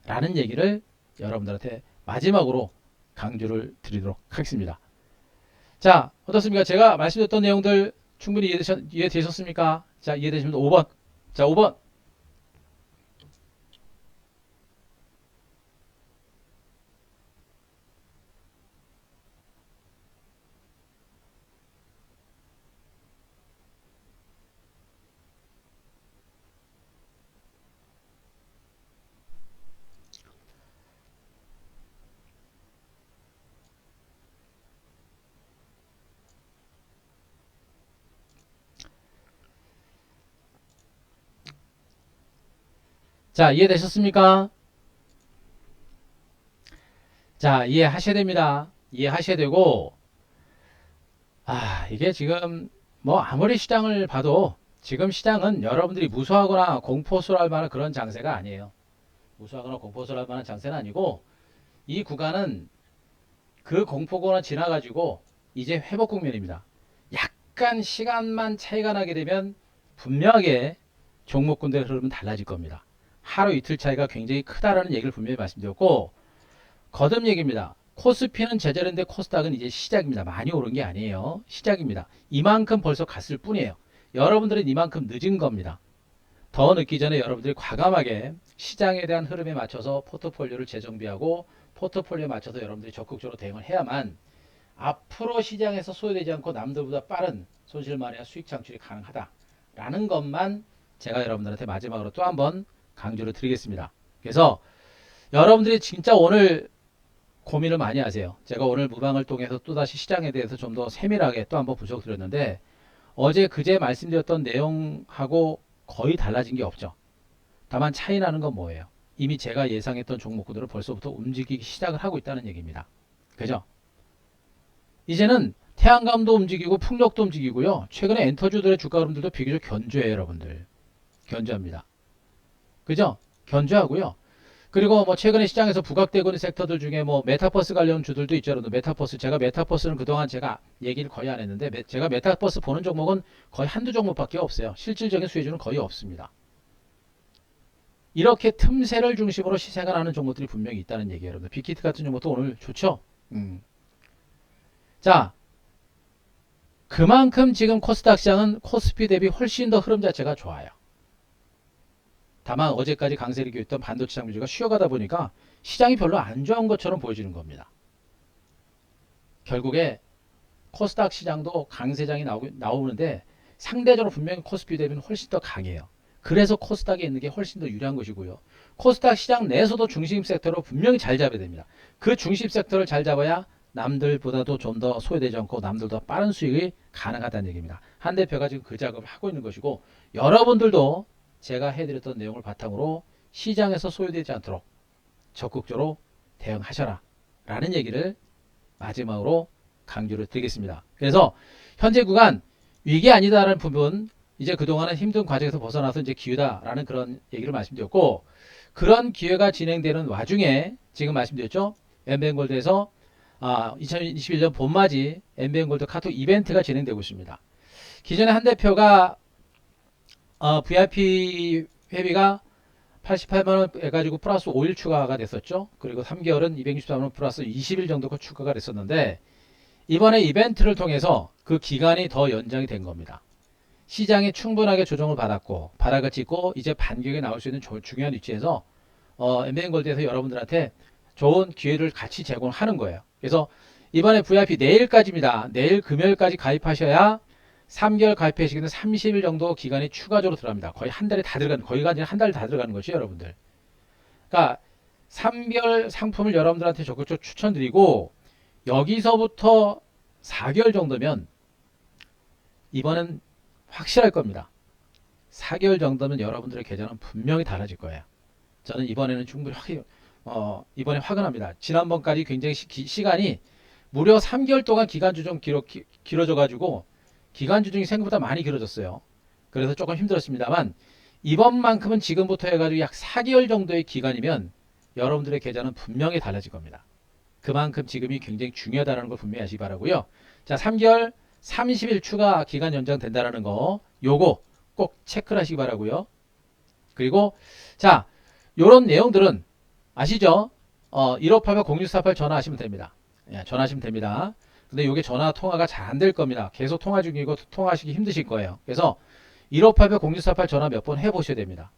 라는 얘기를 여러분들한테 마지막으로 강조를 드리도록 하겠습니다. 자, 어떻습니까? 제가 말씀드렸던 내용들 충분히 이해되셨습니까? 자, 이해되시면 5번. 자, 5번. 자, 이해되셨습니까? 자, 이해하셔야 됩니다. 이해하셔야 되고, 이게 지금 아무리 시장을 봐도 지금 시장은 여러분들이 무서워하거나 공포스러워할 만한 그런 장세가 아니에요. 무서워하거나 공포스러워할 만한 장세는 아니고, 이 구간은 그 공포가 지나가지고 이제 회복 국면입니다. 약간 시간만 차이가 나게 되면 분명하게 종목군들의 흐름은 달라질 겁니다. 하루 이틀 차이가 굉장히 크다라는 얘기를 분명히 말씀드렸고, 거듭 얘기입니다. 코스피는 제자리인데 코스닥은 이제 시작입니다. 많이 오른 게 아니에요. 시작입니다. 이만큼 벌써 갔을 뿐이에요. 여러분들은 이만큼 늦은 겁니다. 더 늦기 전에 여러분들이 과감하게 시장에 대한 흐름에 맞춰서 포트폴리오를 재정비하고 포트폴리오에 맞춰서 여러분들이 적극적으로 대응을 해야만 앞으로 시장에서 소외되지 않고 남들보다 빠른 손실 만회와 수익 창출이 가능하다라는 것만 제가 여러분들한테 마지막으로 또 한번 강조를 드리겠습니다. 그래서 여러분들이 진짜 오늘 고민을 많이 하세요. 제가 오늘 무방을 통해서 또다시 시장에 대해서 좀 더 세밀하게 또 한번 분석 드렸는데, 어제 그제 말씀드렸던 내용하고 거의 달라진 게 없죠. 다만 차이 나는 건 뭐예요? 이미 제가 예상했던 종목들은 벌써부터 움직이기 시작을 하고 있다는 얘기입니다. 그죠? 이제는 태양감도 움직이고 풍력도 움직이고요. 최근에 엔터주들의 주가 흐름들도 비교적 견조해요, 여러분들. 견조합니다. 그죠? 견조하고요. 그리고 뭐 최근에 시장에서 부각되고 있는 섹터들 중에 뭐 메타버스 관련 주들도 있죠. 여러분. 메타버스, 제가 메타버스는 그동안 제가 얘기를 거의 안 했는데 제가 메타버스 보는 종목은 거의 한두 종목밖에 없어요. 실질적인 수혜주는 거의 없습니다. 이렇게 틈새를 중심으로 시세가 나는 종목들이 분명히 있다는 얘기예요. 여러분. 빅히트 같은 종목도 오늘 좋죠? 자, 그만큼 지금 코스닥 시장은 코스피 대비 훨씬 더 흐름 자체가 좋아요. 다만 어제까지 강세를 기울였던 반도체 장비주가 쉬어가다 보니까 시장이 별로 안 좋은 것처럼 보여지는 겁니다. 결국에 코스닥 시장도 강세장이 나오는데 상대적으로 분명히 코스피 대비는 훨씬 더 강해요. 그래서 코스닥에 있는 게 훨씬 더 유리한 것이고요. 코스닥 시장 내에서도 중심 섹터로 분명히 잘 잡아야 됩니다. 그 중심 섹터를 잘 잡아야 남들보다도 좀 더 소외되지 않고 남들보다 빠른 수익이 가능하다는 얘기입니다. 한 대표가 지금 그 작업을 하고 있는 것이고 여러분들도 제가 해드렸던 내용을 바탕으로 시장에서 소외되지 않도록 적극적으로 대응하셔라 라는 얘기를 마지막으로 강조를 드리겠습니다. 그래서 현재 구간 위기 아니다라는 부분, 이제 그동안은 힘든 과정에서 벗어나서 이제 기회다라는 그런 얘기를 말씀드렸고, 그런 기회가 진행되는 와중에 지금 말씀드렸죠. 엠벤골드에서 2021년 봄맞이 엠벤골드 카톡 이벤트가 진행되고 있습니다. 기존에 한 대표가 VIP 회비가 88만원 해가지고 플러스 5일 추가가 됐었죠. 그리고 3개월은 263만원 플러스 20일 정도가 추가가 됐었는데, 이번에 이벤트를 통해서 그 기간이 더 연장이 된 겁니다. 시장이 충분하게 조정을 받았고 바닥을 찍고 이제 반격에 나올 수 있는 중요한 위치에서 엠벤골드에서 여러분들한테 좋은 기회를 같이 제공하는 거예요. 그래서 이번에 VIP 내일까지입니다. 내일 금요일까지 가입하셔야 3개월 가입하시기는 30일 정도 기간이 추가적으로 들어갑니다. 거의 한 달에 다 들어가는, 거의가 아니라 한 달에 다 들어가는 것이 여러분들. 그러니까 3개월 상품을 여러분들한테 적극적으로 추천드리고, 여기서부터 4개월 정도면 이번엔 확실할 겁니다. 4개월 정도면 여러분들의 계좌는 분명히 달라질 거예요. 저는 이번에는 충분히 이번에 확연합니다. 지난번까지 굉장히 시간이 무려 3개월 동안 기간주 좀 길어져 가지고 기간주 중이 생각보다 많이 길어졌어요. 그래서 조금 힘들었습니다만 이번만큼은 지금부터 해가지고 약 4개월 정도의 기간이면 여러분들의 계좌는 분명히 달라질 겁니다. 그만큼 지금이 굉장히 중요하다는 걸 분명히 아시기 바라고요. 자, 3개월 30일 추가 기간 연장된다는 거, 요거 꼭 체크를 하시기 바라고요. 그리고 자, 요런 내용들은 아시죠? 1588-0648 전화하시면 됩니다. 예, 전화하시면 됩니다. 근데 요게 전화 통화가 잘 안 될 겁니다. 계속 통화 중이고 통화하시기 힘드실 거예요. 그래서 1588-0648 전화 몇 번 해보셔야 됩니다.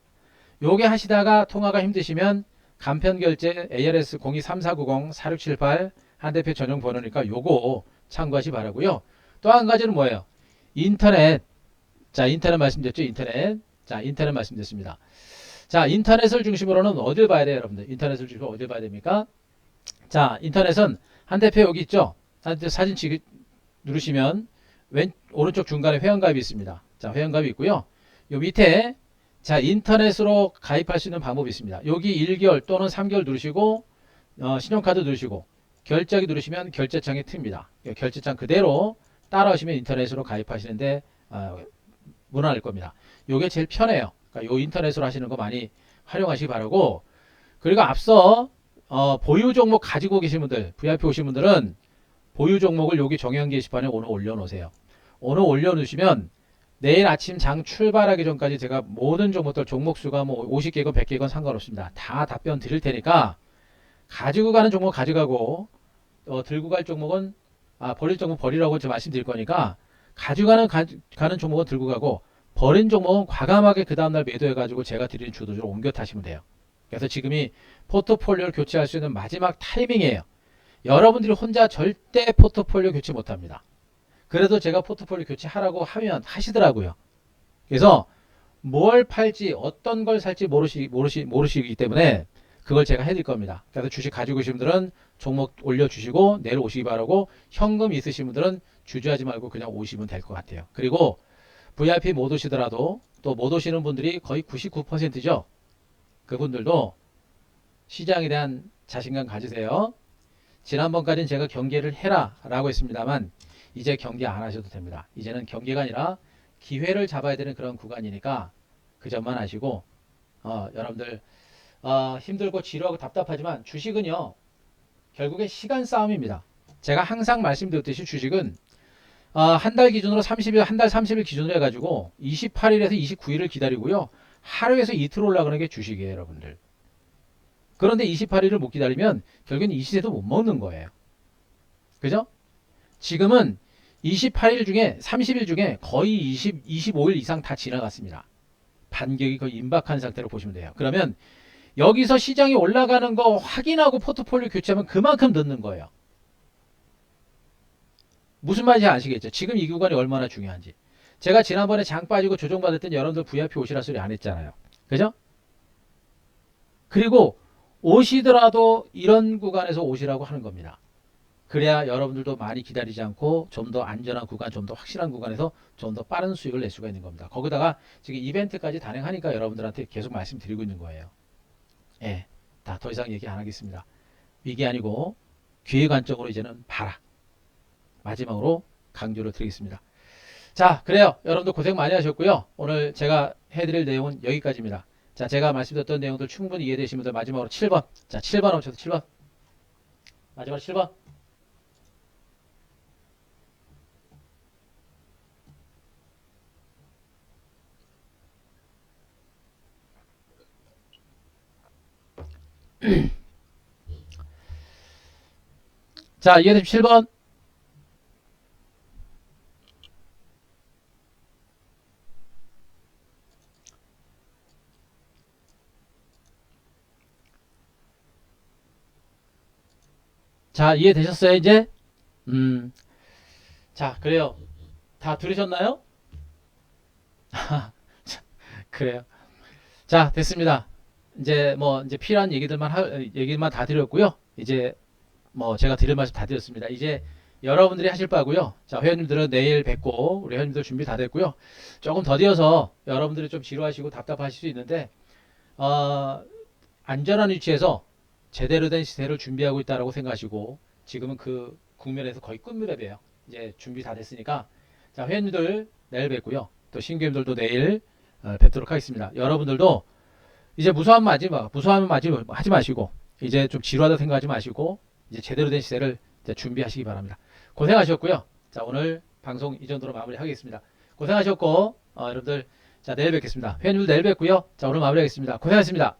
요게 하시다가 통화가 힘드시면 간편결제 ARS 023490-4678 한대표 전용 번호니까 요거 참고하시 바라고요. 또 한 가지는 뭐예요? 인터넷. 자, 인터넷 말씀드렸죠? 인터넷. 자, 인터넷 말씀드렸습니다. 자, 인터넷을 중심으로는 어딜 봐야 돼요, 여러분들? 인터넷을 중심으로 어딜 봐야 됩니까? 자, 인터넷은 한 대표 여기 있죠? 사진 누르시면 오른쪽 중간에 회원가입이 있습니다. 자, 회원가입이 있고요. 요 밑에 자, 인터넷으로 가입할 수 있는 방법이 있습니다. 여기 1개월 또는 3개월 누르시고 신용카드 누르시고 결제하기 누르시면 결제창이 틉니다. 결제창 그대로 따라오시면 인터넷으로 가입하시는데 무난할 겁니다. 요게 제일 편해요. 그러니까 요 인터넷으로 하시는 거 많이 활용하시기 바라고, 그리고 앞서 보유 종목 가지고 계신 분들, VIP 오신 분들은 보유 종목을 여기 정형 게시판에 오늘 올려놓으세요. 오늘 올려놓으시면 내일 아침 장 출발하기 전까지 제가 모든 종목들 종목수가 뭐 50개건 100개건 상관없습니다. 다 답변 드릴 테니까 가지고 가는 종목 가져가고 들고 갈 종목은 버릴 종목 버리라고 제가 말씀드릴 거니까 가지고 가는 종목은 들고 가고 버린 종목은 과감하게 그 다음날 매도해가지고 제가 드리는 주도주로 옮겨 타시면 돼요. 그래서 지금이 포트폴리오를 교체할 수 있는 마지막 타이밍이에요. 여러분들이 혼자 절대 포트폴리오 교체 못합니다. 그래도 제가 포트폴리오 교체하라고 하면 하시더라고요. 그래서 뭘 팔지 어떤 걸 살지 모르시기 때문에 그걸 제가 해드릴 겁니다. 그래서 주식 가지고 계신 분들은 종목 올려주시고 내일 오시기 바라고, 현금 있으신 분들은 주저하지 말고 그냥 오시면 될 것 같아요. 그리고 VIP 못 오시더라도 또 못 오시는 분들이 거의 99%죠. 그분들도 시장에 대한 자신감 가지세요. 지난번까지는 제가 경계를 해라 라고 했습니다만 이제 경계 안 하셔도 됩니다. 이제는 경계가 아니라 기회를 잡아야 되는 그런 구간이니까 그 점만 아시고 여러분들 힘들고 지루하고 답답하지만 주식은요 결국에 시간 싸움입니다. 제가 항상 말씀드렸듯이 주식은 한 달 기준으로 30일, 한 달 30일 기준으로 해가지고 28일에서 29일을 기다리고요. 하루에서 이틀 올라가는 게 주식이에요, 여러분들. 그런데 28일을 못 기다리면 결국엔 이 시세도 못 먹는 거예요. 그죠? 지금은 28일 중에 30일 중에 거의 25일 이상 다 지나갔습니다. 반격이 거의 임박한 상태로 보시면 돼요. 그러면 여기서 시장이 올라가는 거 확인하고 포트폴리오 교체하면 그만큼 늦는 거예요. 무슨 말인지 아시겠죠? 지금 이 구간이 얼마나 중요한지. 제가 지난번에 장 빠지고 조정받을 땐 여러분들 VIP 오시라 소리 안 했잖아요. 그죠? 그리고 오시더라도 이런 구간에서 오시라고 하는 겁니다. 그래야 여러분들도 많이 기다리지 않고 좀 더 안전한 구간, 좀 더 확실한 구간에서 좀 더 빠른 수익을 낼 수가 있는 겁니다. 거기다가 지금 이벤트까지 단행하니까 여러분들한테 계속 말씀드리고 있는 거예요. 예, 다 더 이상 얘기 안 하겠습니다. 위기 아니고 기회 관점으로 이제는 봐라. 마지막으로 강조를 드리겠습니다. 자, 그래요. 여러분들 고생 많이 하셨고요. 오늘 제가 해드릴 내용은 여기까지입니다. 자, 제가 말씀드렸던 내용들 충분히 이해되신 분들 마지막으로 7번. 자, 7번 멈춰서 7번. 마지막으로 7번. 자, 이해되시면 7번. 자, 이해되셨어요, 이제? 자, 그래요. 다 들으셨나요? 그래요. 자, 됐습니다. 이제 뭐 이제 필요한 얘기들만 다 드렸고요. 이제 뭐 제가 드릴 말씀 다 드렸습니다. 이제 여러분들이 하실 바고요. 자, 회원님들은 내일 뵙고 우리 회원님들 준비 다 됐고요. 조금 더디어서 여러분들이 좀 지루하시고 답답하실 수 있는데 안전한 위치에서 제대로 된 시세를 준비하고 있다라고 생각하시고 지금은 그 국면에서 거의 끝무렵이에요. 이제 준비 다 됐으니까 자, 회원님들 내일 뵙고요. 또 신규 회원들도 내일 뵙도록 하겠습니다. 여러분들도 이제 무서워하면 하지 마시고 이제 좀 지루하다 생각하지 마시고 이제 제대로 된 시세를 이제 준비하시기 바랍니다. 고생하셨고요. 자, 오늘 방송 이 정도로 마무리하겠습니다. 고생하셨고 여러분들 자, 내일 뵙겠습니다. 회원님들 내일 뵙고요. 자, 오늘 마무리하겠습니다. 고생하셨습니다.